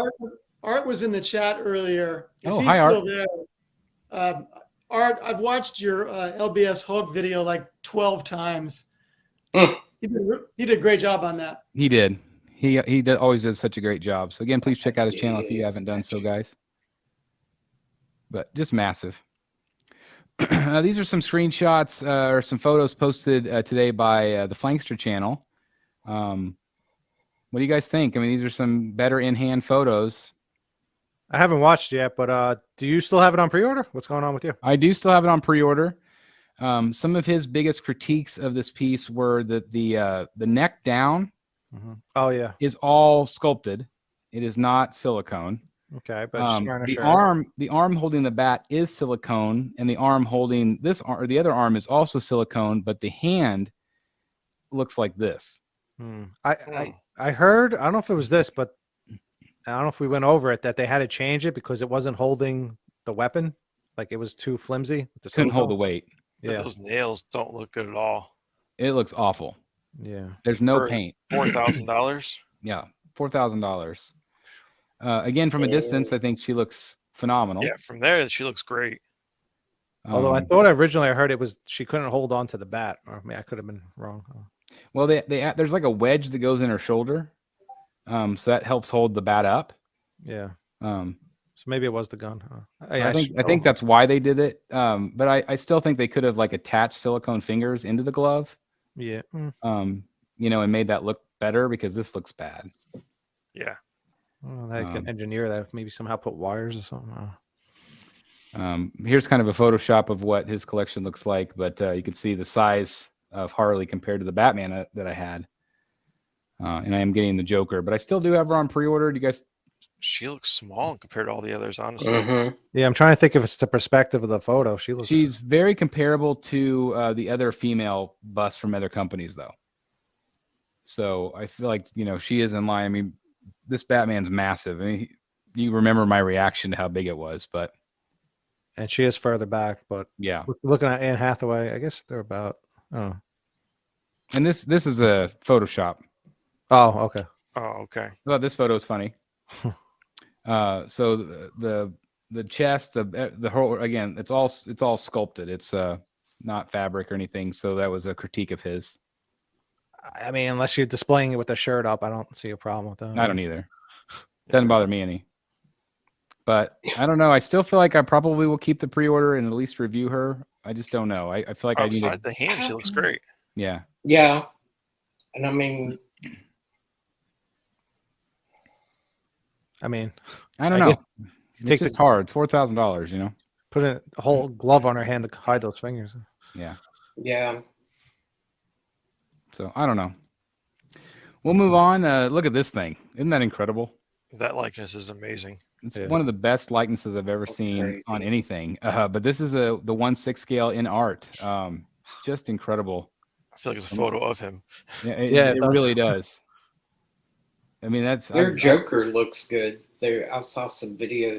[SPEAKER 1] Art was in the chat earlier. If
[SPEAKER 2] Oh,
[SPEAKER 1] he's
[SPEAKER 2] hi, Art.
[SPEAKER 1] still there. Art, I've watched your LBS Hulk video like 12 times. He did a great job on that.
[SPEAKER 2] He did. Always does such a great job. So again, please check out his channel if you haven't done so, guys. But just massive. These are some screenshots or some photos posted today by the Flankster channel. What do you guys think? I mean, these are some better in-hand photos.
[SPEAKER 5] I haven't watched yet, but do you still have it on pre-order? What's going on with you?
[SPEAKER 2] I do still have it on pre-order. Some of his biggest critiques of this piece were that the neck down
[SPEAKER 5] Oh yeah.
[SPEAKER 2] is all sculpted. It is not silicone.
[SPEAKER 5] Okay, but just wearing a shirt.
[SPEAKER 2] The arm holding the bat is silicone, and the arm holding this or the other arm is also silicone, but the hand looks like this.
[SPEAKER 5] I heard, I don't know if it was this, but I don't know if we went over it, that they had to change it because it wasn't holding the weapon. Like it was too flimsy. With the
[SPEAKER 2] Couldn't hold the
[SPEAKER 5] silicone.
[SPEAKER 2] weight.
[SPEAKER 5] Yeah.
[SPEAKER 6] Those nails don't look good at all.
[SPEAKER 2] It looks awful.
[SPEAKER 5] Yeah.
[SPEAKER 2] There's no
[SPEAKER 6] For
[SPEAKER 2] paint.
[SPEAKER 6] $4,000.
[SPEAKER 2] Yeah, $4,000. Again, from a distance, I think she looks phenomenal.
[SPEAKER 6] Yeah, from there she looks great.
[SPEAKER 5] Although I thought originally I heard it was she couldn't hold on to the bat. Or I could have been wrong.
[SPEAKER 2] Well, there's like a wedge that goes in her shoulder, so that helps hold the bat up.
[SPEAKER 5] Yeah.
[SPEAKER 2] So
[SPEAKER 5] So maybe it was the gun.
[SPEAKER 2] I think that's why they did it. But I still think they could have like attached silicone fingers into the glove.
[SPEAKER 5] Yeah.
[SPEAKER 2] And made that look better because this looks bad.
[SPEAKER 6] Yeah.
[SPEAKER 5] Well, they can engineer that. Maybe somehow put wires or something.
[SPEAKER 2] Here's kind of a Photoshop of what his collection looks like, but you can see the size of Harley compared to the Batman that I had. And I am getting the Joker, but I still do have her on pre-order. Do you guys?
[SPEAKER 6] She looks small compared to all the others, honestly.
[SPEAKER 5] Yeah, I'm trying to think if it's the perspective of the photo.
[SPEAKER 2] She's very comparable to the other female busts from other companies, though. So I feel like she is in line. I mean, this Batman's massive. I mean, you remember my reaction to how big it was, but
[SPEAKER 5] and she is further back. But
[SPEAKER 2] yeah,
[SPEAKER 5] looking at Anne Hathaway, I guess they're about. Oh,
[SPEAKER 2] and this is a Photoshop.
[SPEAKER 5] Oh, okay.
[SPEAKER 6] Oh, okay.
[SPEAKER 2] Well, this photo is funny. So the chest, the whole, again, it's all sculpted. It's not fabric or anything. So that was a critique of his.
[SPEAKER 5] I mean, unless you're displaying it with the shirt up, I don't see a problem with that.
[SPEAKER 2] I don't either. Doesn't bother me any. But I don't know. I still feel like I probably will keep the pre-order and at least review her. I just don't know. I feel like
[SPEAKER 6] Outside
[SPEAKER 2] I need to.
[SPEAKER 6] the hand, she looks great.
[SPEAKER 2] Yeah.
[SPEAKER 4] Yeah. And I mean,
[SPEAKER 2] I don't know. It's
[SPEAKER 5] take
[SPEAKER 2] just hard. It's $4,000.
[SPEAKER 5] Put a whole glove on her hand to hide those fingers.
[SPEAKER 2] Yeah.
[SPEAKER 4] yeah.
[SPEAKER 2] So I don't know. We'll move on. Look at this thing. Isn't that incredible?
[SPEAKER 6] That likeness is amazing.
[SPEAKER 2] It's one of the best likenesses I've ever seen
[SPEAKER 4] crazy.
[SPEAKER 2] on anything. But this is the 1/6 scale in art. Just incredible.
[SPEAKER 6] I feel like it's a photo of him.
[SPEAKER 2] Yeah,
[SPEAKER 5] it
[SPEAKER 2] it
[SPEAKER 5] does.
[SPEAKER 2] really does. I mean, that's
[SPEAKER 4] Their Joker looks good. I saw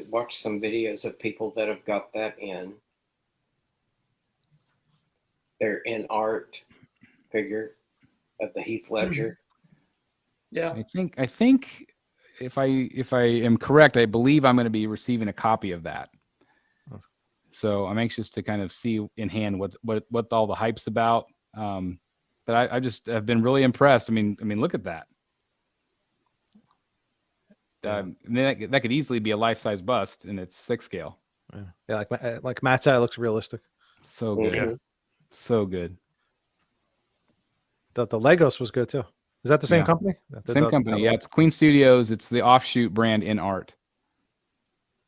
[SPEAKER 4] watched some videos of people that have got that in. They're in art figure of the Heath Ledger.
[SPEAKER 1] Yeah.
[SPEAKER 2] I think if I am correct, I believe I'm going to be receiving a copy of that. So I'm anxious to kind of see in hand what all the hype's about. But I just have been really impressed. I mean, look at that.
[SPEAKER 5] Yeah.
[SPEAKER 2] and that could easily be a life-size bust, and it's 6 scale.
[SPEAKER 5] Yeah, like Matt said, it looks realistic.
[SPEAKER 2] So good,
[SPEAKER 4] Mhm.
[SPEAKER 2] so good.
[SPEAKER 5] The Legos was good too. Is that the same
[SPEAKER 2] Yeah.
[SPEAKER 5] company?
[SPEAKER 2] Same company, yeah. It's Queen Studios. It's the offshoot brand in art.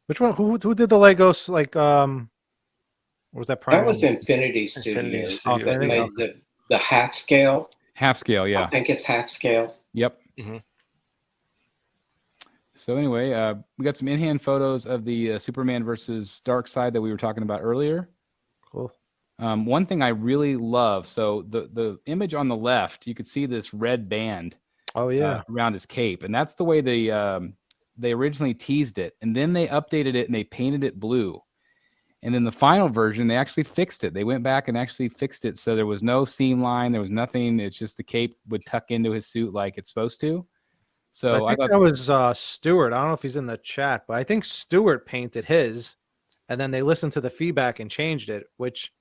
[SPEAKER 5] Which one? Who did the Legos? Like, what was that? Prime?
[SPEAKER 4] That was Infinity
[SPEAKER 6] Infinity
[SPEAKER 4] Studios.
[SPEAKER 6] Studios.
[SPEAKER 4] That
[SPEAKER 5] Okay.
[SPEAKER 4] made the half scale.
[SPEAKER 2] Half scale,
[SPEAKER 4] I
[SPEAKER 2] yeah.
[SPEAKER 4] think it's half scale.
[SPEAKER 2] Yep.
[SPEAKER 6] Mhm.
[SPEAKER 2] So anyway, we got some in-hand photos of the Superman versus Darkseid that we were talking about earlier.
[SPEAKER 5] Cool.
[SPEAKER 2] One thing I really love, so the image on the left, you could see this red band
[SPEAKER 5] Oh yeah.
[SPEAKER 2] around his cape, and that's the way they originally teased it, and then they updated it and they painted it blue. And then the final version, they actually fixed it. They went back and actually fixed it, so there was no seam line, there was nothing. It's just the cape would tuck into his suit like it's supposed to. So
[SPEAKER 5] I
[SPEAKER 2] I
[SPEAKER 5] think
[SPEAKER 2] thought
[SPEAKER 5] that was Stuart. I don't know if he's in the chat, but I think Stuart painted his, and then they listened to the feedback and changed it, which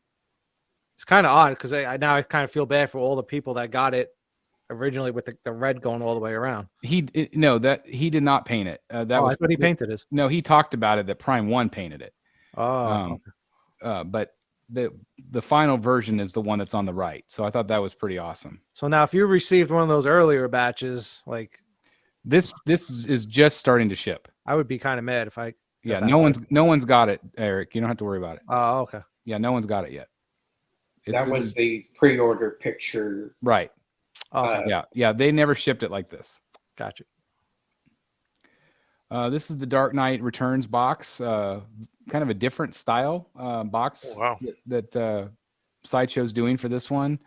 [SPEAKER 5] is kind of odd because I now I kind of feel bad for all the people that got it originally with the red going all the way around.
[SPEAKER 2] he did not paint it. That
[SPEAKER 5] I
[SPEAKER 2] was
[SPEAKER 5] thought he painted his.
[SPEAKER 2] No, he talked about it that Prime 1 painted it.
[SPEAKER 5] Oh,
[SPEAKER 2] But the final version is the one that's on the right. So I thought that was pretty awesome.
[SPEAKER 5] so now if you received one of those earlier batches, like
[SPEAKER 2] This is just starting to ship.
[SPEAKER 5] I would be kind of mad if I.
[SPEAKER 2] Yeah,
[SPEAKER 5] that
[SPEAKER 2] no one's got it, Eric. You don't have to worry about it.
[SPEAKER 5] Oh, okay.
[SPEAKER 2] Yeah, no one's got it yet.
[SPEAKER 4] That
[SPEAKER 2] This
[SPEAKER 4] was
[SPEAKER 2] is-
[SPEAKER 4] the pre-order picture.
[SPEAKER 2] right.
[SPEAKER 5] Oh, okay.
[SPEAKER 2] Yeah. They never shipped it like this.
[SPEAKER 5] Gotcha.
[SPEAKER 2] This is the Dark Knight Returns box. Kind of a different style box
[SPEAKER 6] Oh, wow.
[SPEAKER 2] that Sideshow's doing for this one.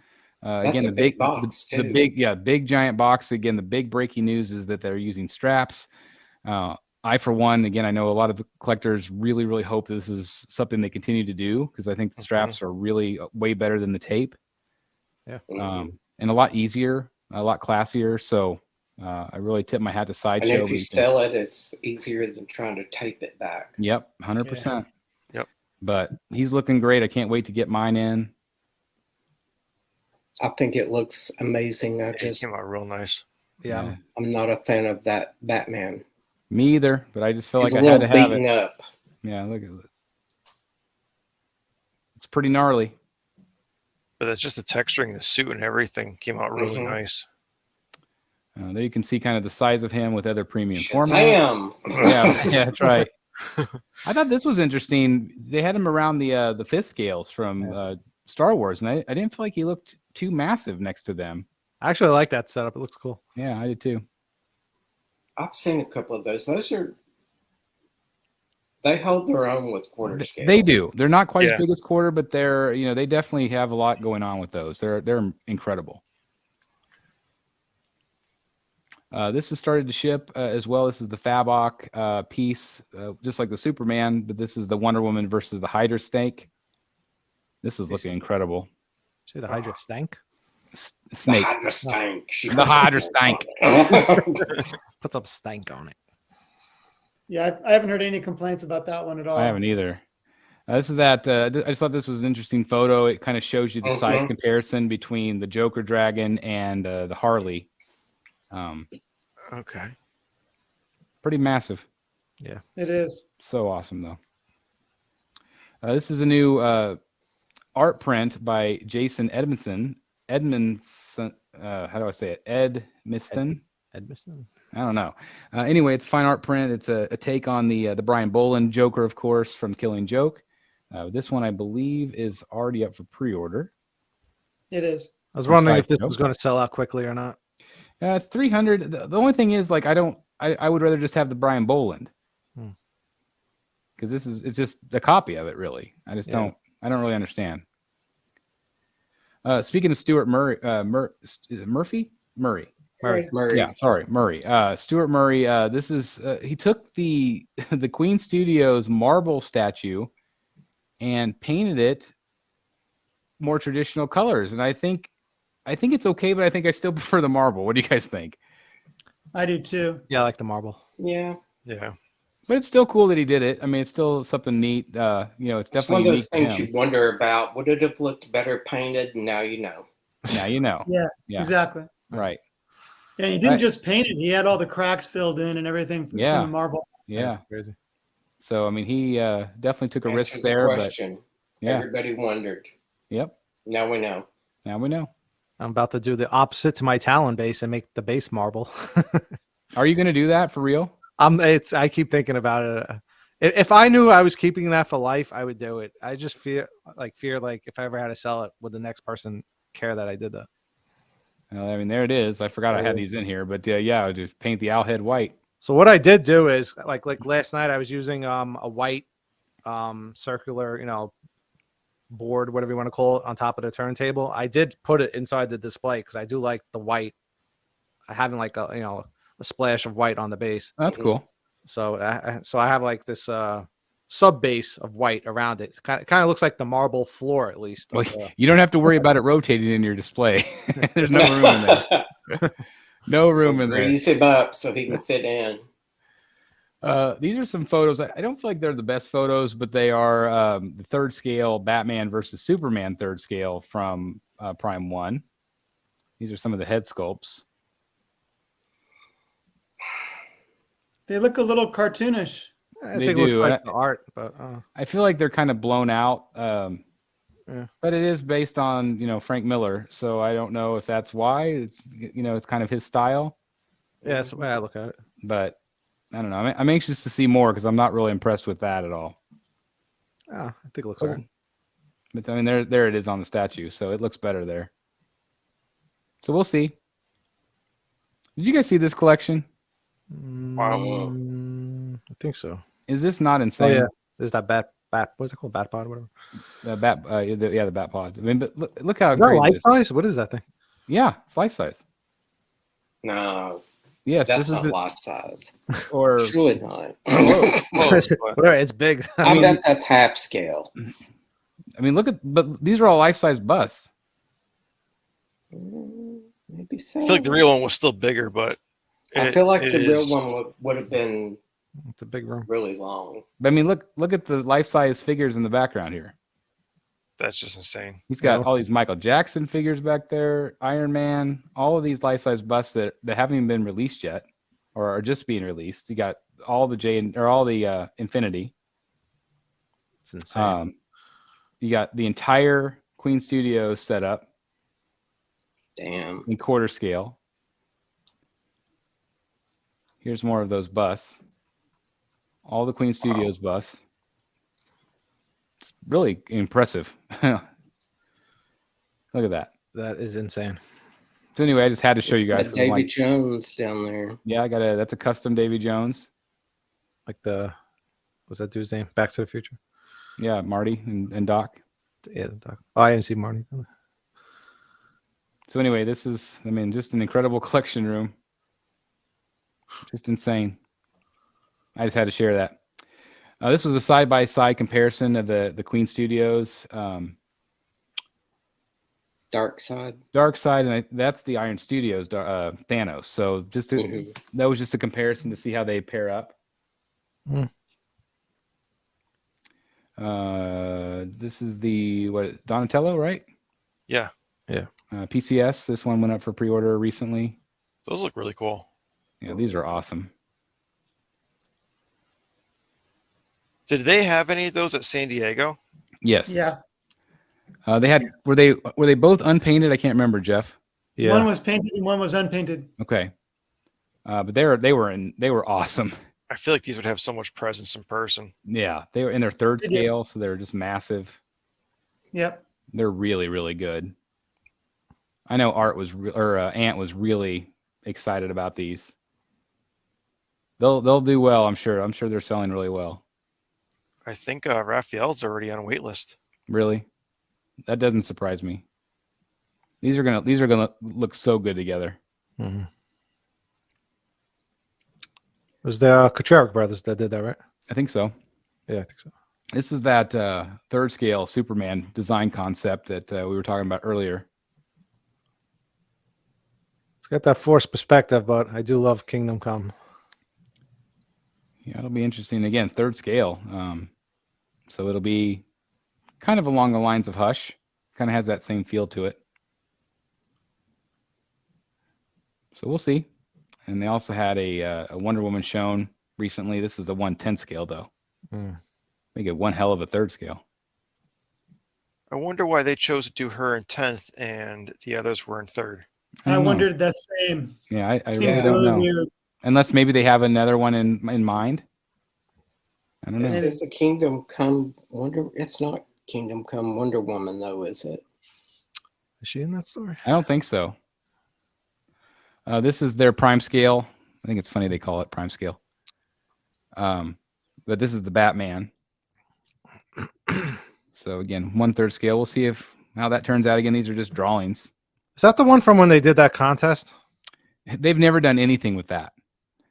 [SPEAKER 4] That's
[SPEAKER 2] Again,
[SPEAKER 4] a
[SPEAKER 2] the
[SPEAKER 4] big
[SPEAKER 2] big
[SPEAKER 4] box,
[SPEAKER 2] the
[SPEAKER 4] too.
[SPEAKER 2] big giant box. Again, the big breaking news is that they're using straps. I, for one, again, I know a lot of the collectors really, really hope this is something they continue to do because I think the straps are really way better than the tape.
[SPEAKER 5] Yeah.
[SPEAKER 2] And a lot easier, a lot classier. So I really tip my hat to
[SPEAKER 4] And
[SPEAKER 2] Sideshow.
[SPEAKER 4] if you sell it, it's easier than trying to tape it back.
[SPEAKER 2] Yep, 100%.
[SPEAKER 6] Yep.
[SPEAKER 2] But he's looking great. I can't wait to get mine in.
[SPEAKER 4] I think it looks amazing.
[SPEAKER 6] It came out real nice.
[SPEAKER 5] Yeah.
[SPEAKER 4] I'm not a fan of that Batman.
[SPEAKER 2] Me either, but I just felt
[SPEAKER 4] He's
[SPEAKER 2] like
[SPEAKER 4] a
[SPEAKER 2] I had
[SPEAKER 4] little
[SPEAKER 2] to have
[SPEAKER 4] beaten
[SPEAKER 2] it.
[SPEAKER 4] up.
[SPEAKER 2] Yeah, look at it. It's pretty gnarly.
[SPEAKER 6] But that's just the texturing, the suit, and everything came out really
[SPEAKER 4] Mhm.
[SPEAKER 6] nice.
[SPEAKER 2] There you can see kind of the size of him with other premium formats.
[SPEAKER 4] Shazam!
[SPEAKER 2] Yeah, that's right. I thought this was interesting. They had him around the fifth scales from Star Wars, and I didn't feel like he looked too massive next to them.
[SPEAKER 5] I actually like that setup. It looks cool.
[SPEAKER 2] Yeah, I did too.
[SPEAKER 4] I've seen a couple of those. They hold their own with quarter scale.
[SPEAKER 2] They do. They're not quite
[SPEAKER 6] Yeah.
[SPEAKER 2] as big as quarter, but they're they definitely have a lot going on with those. They're incredible. This has started to ship as well. This is the Fabok piece, just like the Superman, but this is the Wonder Woman versus the Hydra Snake. This is looking incredible.
[SPEAKER 5] See the Hydra stank?
[SPEAKER 2] Snake.
[SPEAKER 4] The Hydra stank.
[SPEAKER 2] The Hydra stank.
[SPEAKER 5] Put some stank on it.
[SPEAKER 1] Yeah, I haven't heard any complaints about that one at all.
[SPEAKER 2] I haven't either. This is that. I just thought this was an interesting photo. It kind of shows you the size comparison between the Joker Dragon and the Harley.
[SPEAKER 6] Okay.
[SPEAKER 2] Pretty massive.
[SPEAKER 5] Yeah.
[SPEAKER 1] It is.
[SPEAKER 2] So awesome, though. This is a new art print by Jason Edmondson. How do I say it? Edmiston?
[SPEAKER 5] Edmiston.
[SPEAKER 2] I don't know. Anyway, it's a fine art print. It's a take on the Brian Boland Joker, of course, from Killing Joke. This one, I believe, is already up for pre-order.
[SPEAKER 1] It is.
[SPEAKER 5] I was wondering if this
[SPEAKER 2] Sideshow.
[SPEAKER 5] was going to sell out quickly or not.
[SPEAKER 2] It's 300. The only thing is, like, I would rather just have the Brian Boland because it's just a copy of it, really. I just don't really understand. Speaking of Stuart Murray, Murray. Yeah, sorry, Murray. Stuart Murray. This is he took the Queen Studios marble statue and painted it more traditional colors, and I think it's okay, but I think I still prefer the marble. What do you guys think?
[SPEAKER 1] I do too.
[SPEAKER 5] Yeah, I like the marble.
[SPEAKER 4] Yeah.
[SPEAKER 6] Yeah.
[SPEAKER 2] But it's still cool that he did it. I mean, it's still something neat. It's
[SPEAKER 4] It's
[SPEAKER 2] definitely
[SPEAKER 4] one of those
[SPEAKER 2] unique to
[SPEAKER 4] things
[SPEAKER 2] him.
[SPEAKER 4] you wonder about. Would it have looked better painted? Now you know.
[SPEAKER 2] Now you know.
[SPEAKER 1] Yeah. Exactly.
[SPEAKER 2] Right.
[SPEAKER 1] Yeah, he didn't just paint it. He had all the cracks filled in and everything from
[SPEAKER 2] Yeah.
[SPEAKER 1] the marble.
[SPEAKER 2] Yeah.
[SPEAKER 5] Crazy.
[SPEAKER 2] So, I mean, he definitely took a risk
[SPEAKER 4] Answered the
[SPEAKER 2] there, but
[SPEAKER 4] question.
[SPEAKER 2] yeah.
[SPEAKER 4] Everybody wondered.
[SPEAKER 2] Yep.
[SPEAKER 4] Now we know.
[SPEAKER 2] Now we know.
[SPEAKER 5] I'm about to do the opposite to my Talon base and make the base marble.
[SPEAKER 2] Are you going to do that for real?
[SPEAKER 5] I keep thinking about it. If I knew I was keeping that for life, I would do it. I just fear like if I ever had to sell it, would the next person care that I did that?
[SPEAKER 2] Well, I mean, there it is. I forgot I had these in here, but yeah, I would just paint the owl head white.
[SPEAKER 5] So what I did do is like last night I was using a white circular, board, whatever you want to call it, on top of the turntable. I did put it inside the display because I do like the white, having like a splash of white on the base.
[SPEAKER 2] That's cool.
[SPEAKER 5] So I have like this sub base of white around it. Kind of looks like the marble floor, at least.
[SPEAKER 2] Well, you don't have to worry about it rotating in your display. There's no room in there. No room in there.
[SPEAKER 4] Grease him up so he can fit in.
[SPEAKER 2] These are some photos. I don't feel like they're the best photos, but they are the third scale Batman versus Superman third scale from Prime 1. These are some of the head sculpts.
[SPEAKER 1] They look a little cartoonish.
[SPEAKER 5] I
[SPEAKER 2] They
[SPEAKER 5] think it
[SPEAKER 2] do.
[SPEAKER 5] looks like the art, but
[SPEAKER 2] I feel like they're kind of blown out. But it is based on, Frank Miller. So I don't know if that's why. It's kind of his style.
[SPEAKER 5] yeah, that's the way I look at it.
[SPEAKER 2] But I don't know. I'm anxious to see more because I'm not really impressed with that at all.
[SPEAKER 5] Yeah, I think it looks all right.
[SPEAKER 2] But I mean, there it is on the statue, so it looks better there. So we'll see. Did you guys see this collection?
[SPEAKER 6] Wow.
[SPEAKER 5] I think so.
[SPEAKER 2] Is this not insane?
[SPEAKER 5] Oh, yeah. There's that bat. What's it called? Bat pod, whatever.
[SPEAKER 2] The bat, the bat pod. I mean, but look how
[SPEAKER 5] Is that
[SPEAKER 2] great
[SPEAKER 5] life
[SPEAKER 2] it is.
[SPEAKER 5] size? What is that thing?
[SPEAKER 2] Yeah, it's life size.
[SPEAKER 4] No,
[SPEAKER 2] Yes,
[SPEAKER 4] that's
[SPEAKER 2] this is
[SPEAKER 4] not
[SPEAKER 2] the,
[SPEAKER 4] life size.
[SPEAKER 2] or
[SPEAKER 4] Surely not.
[SPEAKER 6] Close, but
[SPEAKER 5] Whatever, it's big.
[SPEAKER 4] I bet that's half scale.
[SPEAKER 2] I mean, but these are all life size busts.
[SPEAKER 4] Maybe so.
[SPEAKER 6] I feel like the real one was still bigger, but
[SPEAKER 4] I feel like
[SPEAKER 6] it
[SPEAKER 4] the real
[SPEAKER 6] is-
[SPEAKER 4] one would have been
[SPEAKER 5] It's a big room.
[SPEAKER 4] really long.
[SPEAKER 2] But I mean, look at the life size figures in the background here.
[SPEAKER 6] That's just insane.
[SPEAKER 2] He's got
[SPEAKER 5] Yeah.
[SPEAKER 2] all these Michael Jackson figures back there, Iron Man, all of these life size busts that haven't even been released yet, or are just being released. You got all the Infinity.
[SPEAKER 5] It's insane.
[SPEAKER 2] You got the entire Queen Studios set up
[SPEAKER 4] Damn.
[SPEAKER 2] in quarter scale. Here's more of those busts. All the Queen Studios busts. It's really impressive. Look at that.
[SPEAKER 5] That is insane.
[SPEAKER 2] So anyway, I just had to show you guys.
[SPEAKER 4] Got Davy Jones down there.
[SPEAKER 2] Yeah, that's a custom Davy Jones.
[SPEAKER 5] Like what's that dude's name? Back to the Future.
[SPEAKER 2] Yeah, Marty and Doc.
[SPEAKER 5] Yeah, the doc. Oh, I didn't see Marty.
[SPEAKER 2] So anyway, this is, just an incredible collection room. Just insane. I just had to share that. This was a side-by-side comparison of the Queen Studios
[SPEAKER 4] Dark Side.
[SPEAKER 2] Dark Side, and that's the Iron Studios Thanos. So that was just a comparison to see how they pair up. This is the Donatello, right?
[SPEAKER 6] Yeah,
[SPEAKER 2] PCS. This one went up for pre-order recently.
[SPEAKER 6] those look really cool.
[SPEAKER 2] Yeah, these are awesome.
[SPEAKER 6] Did they have any of those at San Diego?
[SPEAKER 2] Yes.
[SPEAKER 1] Yeah.
[SPEAKER 2] They had. Were they both unpainted? I can't remember, Jeff.
[SPEAKER 5] Yeah.
[SPEAKER 1] One was painted and one was unpainted.
[SPEAKER 2] Okay. But they were awesome.
[SPEAKER 6] I feel like these would have so much presence in person.
[SPEAKER 2] Yeah, they were in their third
[SPEAKER 1] They did.
[SPEAKER 2] scale, so they were just massive.
[SPEAKER 1] Yep.
[SPEAKER 2] They're really, really good. I know Ant was really excited about these. They'll do well, I'm sure. I'm sure they're selling really well.
[SPEAKER 6] I think Raphael's already on a wait list.
[SPEAKER 2] Really, that doesn't surprise me. These are gonna look so good together.
[SPEAKER 5] Mm-hmm. It was the Kucherov brothers that did that, right?
[SPEAKER 2] I think so.
[SPEAKER 5] Yeah, I think so.
[SPEAKER 2] This is that third scale Superman design concept that we were talking about earlier.
[SPEAKER 5] It's got that forced perspective, but I do love Kingdom Come.
[SPEAKER 2] Yeah, it'll be interesting. Again, third scale. So it'll be kind of along the lines of Hush. Kind of has that same feel to it. So we'll see. And they also had a Wonder Woman shown recently. This is a 1/10 scale, though. Make it one hell of a third scale.
[SPEAKER 6] I wonder why they chose to do her in 10th and the others were in 3rd.
[SPEAKER 1] I
[SPEAKER 2] don't know.
[SPEAKER 1] wondered that same.
[SPEAKER 2] Yeah, I
[SPEAKER 1] Seemed
[SPEAKER 2] really don't know.
[SPEAKER 1] weird.
[SPEAKER 2] Unless maybe they have another one in mind. I don't know.
[SPEAKER 4] Is this a Kingdom Come Wonder? It's not Kingdom Come Wonder Woman, though, is it?
[SPEAKER 5] Is she in that story?
[SPEAKER 2] I don't think so. This is their prime scale. I think it's funny they call it prime scale. But this is the Batman. So again, 1/3 scale. We'll see how that turns out. Again, these are just drawings.
[SPEAKER 5] Is that the one from when they did that contest?
[SPEAKER 2] They've never done anything with that,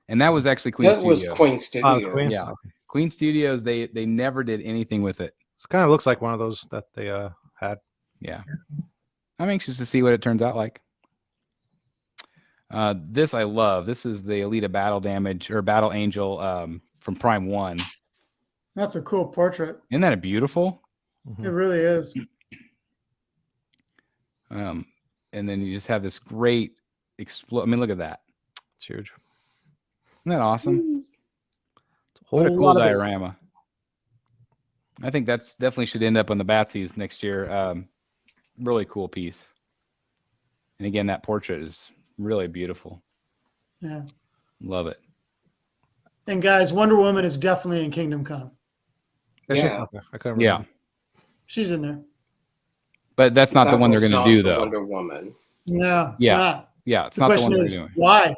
[SPEAKER 2] and that was actually Queen
[SPEAKER 4] That
[SPEAKER 2] Studios.
[SPEAKER 4] was Queen Studios.
[SPEAKER 5] Queen?
[SPEAKER 2] Yeah, Queen Studios. They never did anything with it.
[SPEAKER 5] It kind of looks like one of those that they had.
[SPEAKER 2] Yeah, I'm anxious to see what it turns out like. This I love. This is the Alita Battle Damage or Battle Angel from Prime 1.
[SPEAKER 1] That's a cool portrait.
[SPEAKER 2] Isn't that beautiful?
[SPEAKER 1] It really is.
[SPEAKER 2] And then you just have this great explode. I mean, look at that.
[SPEAKER 5] It's huge.
[SPEAKER 2] Isn't that awesome?
[SPEAKER 5] It's a
[SPEAKER 2] What a
[SPEAKER 5] whole
[SPEAKER 2] cool
[SPEAKER 5] lot of it.
[SPEAKER 2] diorama. I think that's definitely should end up on the Batsies next year. Really cool piece. And again, that portrait is really beautiful.
[SPEAKER 1] Yeah.
[SPEAKER 2] Love it.
[SPEAKER 1] And guys, Wonder Woman is definitely in Kingdom Come.
[SPEAKER 4] Yeah.
[SPEAKER 5] Okay, I couldn't
[SPEAKER 2] Yeah.
[SPEAKER 5] remember.
[SPEAKER 1] She's in there.
[SPEAKER 2] But that's not the
[SPEAKER 4] That
[SPEAKER 2] one they're
[SPEAKER 4] was
[SPEAKER 2] going
[SPEAKER 4] not
[SPEAKER 2] to do,
[SPEAKER 4] the
[SPEAKER 2] though.
[SPEAKER 4] Wonder Woman.
[SPEAKER 1] No, it's
[SPEAKER 2] Yeah.
[SPEAKER 1] not.
[SPEAKER 2] Yeah, it's
[SPEAKER 1] The
[SPEAKER 2] not the
[SPEAKER 1] question
[SPEAKER 2] one they're
[SPEAKER 1] is,
[SPEAKER 2] doing.
[SPEAKER 1] why?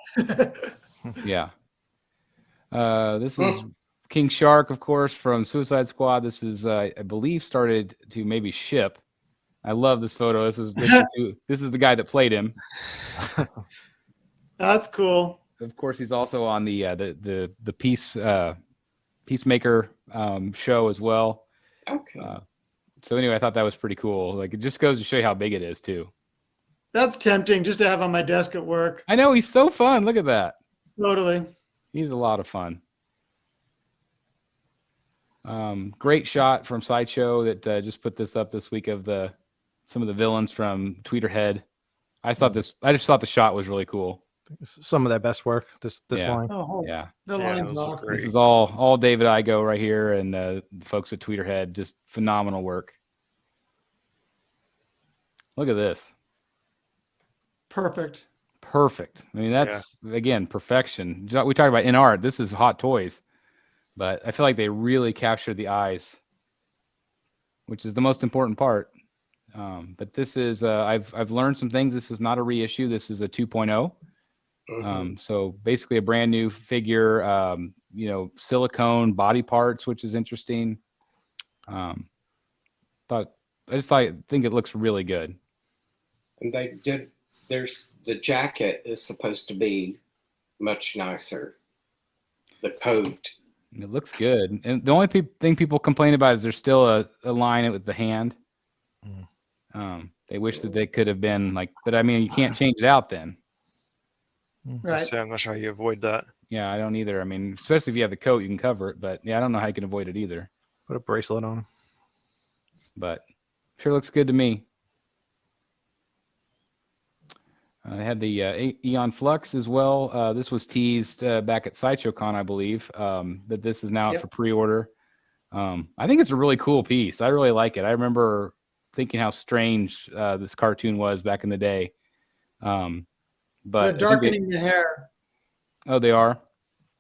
[SPEAKER 2] Yeah. This is King Shark, of course, from Suicide Squad. This is, I believe, started to maybe ship. I love this photo. This is the guy that played him.
[SPEAKER 1] That's cool.
[SPEAKER 2] Of course, he's also on the Peacemaker show as well.
[SPEAKER 4] Okay.
[SPEAKER 2] So anyway, I thought that was pretty cool. Like, it just goes to show you how big it is too.
[SPEAKER 1] That's tempting just to have on my desk at work.
[SPEAKER 2] I know, he's so fun. Look at that.
[SPEAKER 1] Totally.
[SPEAKER 2] He's a lot of fun. Great shot from Sideshow that just put this up this week of some of the villains from Tweeterhead. I just thought the shot was really cool.
[SPEAKER 5] Some of their best work. This
[SPEAKER 2] Yeah.
[SPEAKER 5] line.
[SPEAKER 1] Oh,
[SPEAKER 2] Yeah.
[SPEAKER 1] the
[SPEAKER 6] Yeah,
[SPEAKER 1] line's
[SPEAKER 6] those look
[SPEAKER 1] awesome.
[SPEAKER 6] great.
[SPEAKER 2] This is all David Igo right here, and the folks at Tweeterhead. Just phenomenal work. Look at this.
[SPEAKER 1] Perfect.
[SPEAKER 2] Perfect. I mean, that's again perfection. We talked about in art. This is hot toys, but I feel like they really captured the eyes, which is the most important part. But this is I've learned some things. This is not a reissue. This is a 2.0. So basically a brand new figure. Silicone body parts, which is interesting. I think it looks really good.
[SPEAKER 4] And they did. There's the jacket is supposed to be much nicer. The coat.
[SPEAKER 2] It looks good. And the only thing people complain about is there's still a line with the hand. They wish that they could have been like, but I mean, you can't change it out then.
[SPEAKER 1] Right.
[SPEAKER 6] I'm not sure how you avoid that.
[SPEAKER 2] Yeah, I don't either. I mean, especially if you have the coat, you can cover it. But yeah, I don't know how you can avoid it either.
[SPEAKER 5] Put a bracelet on.
[SPEAKER 2] But sure looks good to me. I had the Eon Flux as well. This was teased back at Sideshow Con, I believe. That this is now out for pre-order. I think it's a really cool piece. I really like it. I remember thinking how strange this cartoon was back in the day. But
[SPEAKER 1] They're darkening the hair.
[SPEAKER 2] Oh, they are?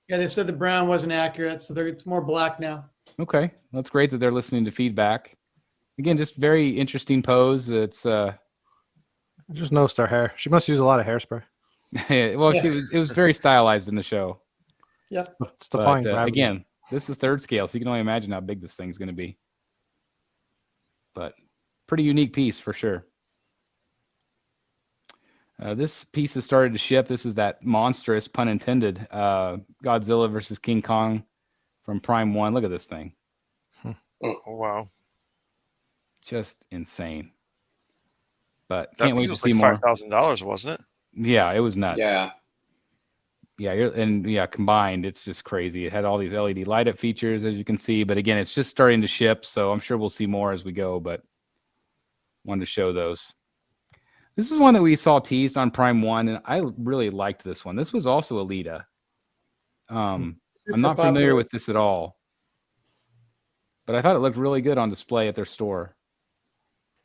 [SPEAKER 1] Yeah, they said the brown wasn't accurate, so it's more black now.
[SPEAKER 2] Okay. That's great that they're listening to feedback. Again, just very interesting pose. It's
[SPEAKER 5] I just noticed her hair. She must use a lot of hairspray.
[SPEAKER 2] well,
[SPEAKER 1] Yes.
[SPEAKER 2] it was very stylized in the show.
[SPEAKER 1] Yep.
[SPEAKER 5] It's defying
[SPEAKER 2] But,
[SPEAKER 5] gravity.
[SPEAKER 2] again, this is third scale, so you can only imagine how big this thing's going to be. But pretty unique piece for sure. This piece has started to ship. This is that monstrous, pun intended, Godzilla versus King Kong from Prime 1. Look at this thing.
[SPEAKER 6] Oh, wow.
[SPEAKER 2] Just insane. But
[SPEAKER 6] That
[SPEAKER 2] can't wait
[SPEAKER 6] piece
[SPEAKER 2] to
[SPEAKER 6] was
[SPEAKER 2] see
[SPEAKER 6] like
[SPEAKER 2] more.
[SPEAKER 6] $5,000, wasn't it?
[SPEAKER 2] Yeah, it was nuts.
[SPEAKER 4] Yeah.
[SPEAKER 2] Yeah, combined, it's just crazy. It had all these LED light up features, as you can see. But again, it's just starting to ship, so I'm sure we'll see more as we go. But wanted to show those. This is one that we saw teased on Prime 1, and I really liked this one. This was also a Lita. I'm not familiar with this at all, but I thought it looked really good on display at their store.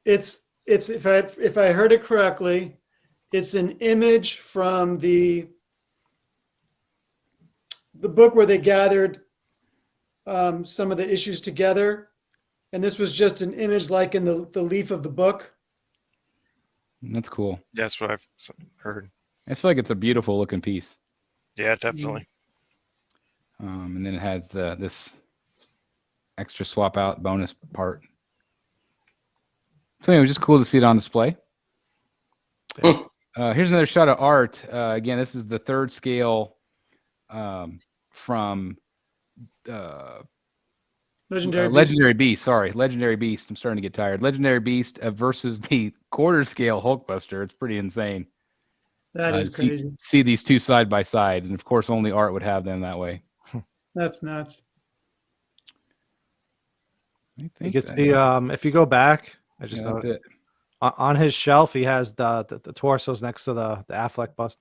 [SPEAKER 1] It's if I heard it correctly, it's an image from the book where they gathered some of the issues together, and this was just an image like in the leaf of the book.
[SPEAKER 2] That's cool.
[SPEAKER 6] That's what I've heard.
[SPEAKER 2] I feel like it's a beautiful looking piece.
[SPEAKER 6] Yeah, definitely.
[SPEAKER 2] And then it has this extra swap out bonus part. So anyway, just cool to see it on display. Here's another shot of art. Again, this is the 3rd scale from Legendary Beast. Sorry, Legendary Beast. I'm starting to get tired. Legendary Beast versus the quarter scale Hulkbuster. It's pretty insane.
[SPEAKER 1] That is crazy.
[SPEAKER 2] See these two side by side, and of course, only art would have them that way.
[SPEAKER 1] That's nuts.
[SPEAKER 2] I
[SPEAKER 5] You
[SPEAKER 2] think
[SPEAKER 5] can see if you go back, I just
[SPEAKER 2] that's
[SPEAKER 5] noticed
[SPEAKER 2] it.
[SPEAKER 5] on his shelf he has the torsos next to the Affleck bust.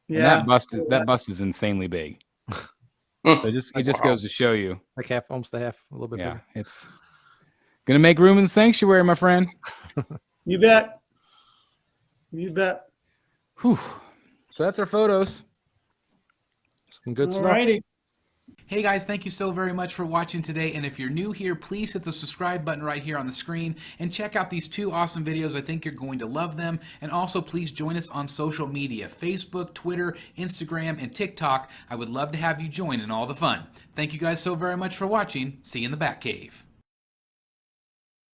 [SPEAKER 2] And
[SPEAKER 1] Yeah,
[SPEAKER 2] that bust is insanely big. So it just goes to show you.
[SPEAKER 5] Like half, almost a half, a little bit
[SPEAKER 2] Yeah,
[SPEAKER 5] bigger.
[SPEAKER 2] it's gonna make room in the sanctuary, my friend.
[SPEAKER 1] you bet. You bet.
[SPEAKER 2] Whew. So that's our photos.
[SPEAKER 5] Some good
[SPEAKER 1] All
[SPEAKER 5] stuff.
[SPEAKER 1] righty.
[SPEAKER 7] Hey guys, thank you so very much for watching today, and if you're new here, please hit the subscribe button right here on the screen and check out these 2 awesome videos. I think you're going to love them. And also please join us on social media, Facebook, Twitter, Instagram, and TikTok. I would love to have you join in all the fun. Thank you guys so very much for watching. See you in the Batcave.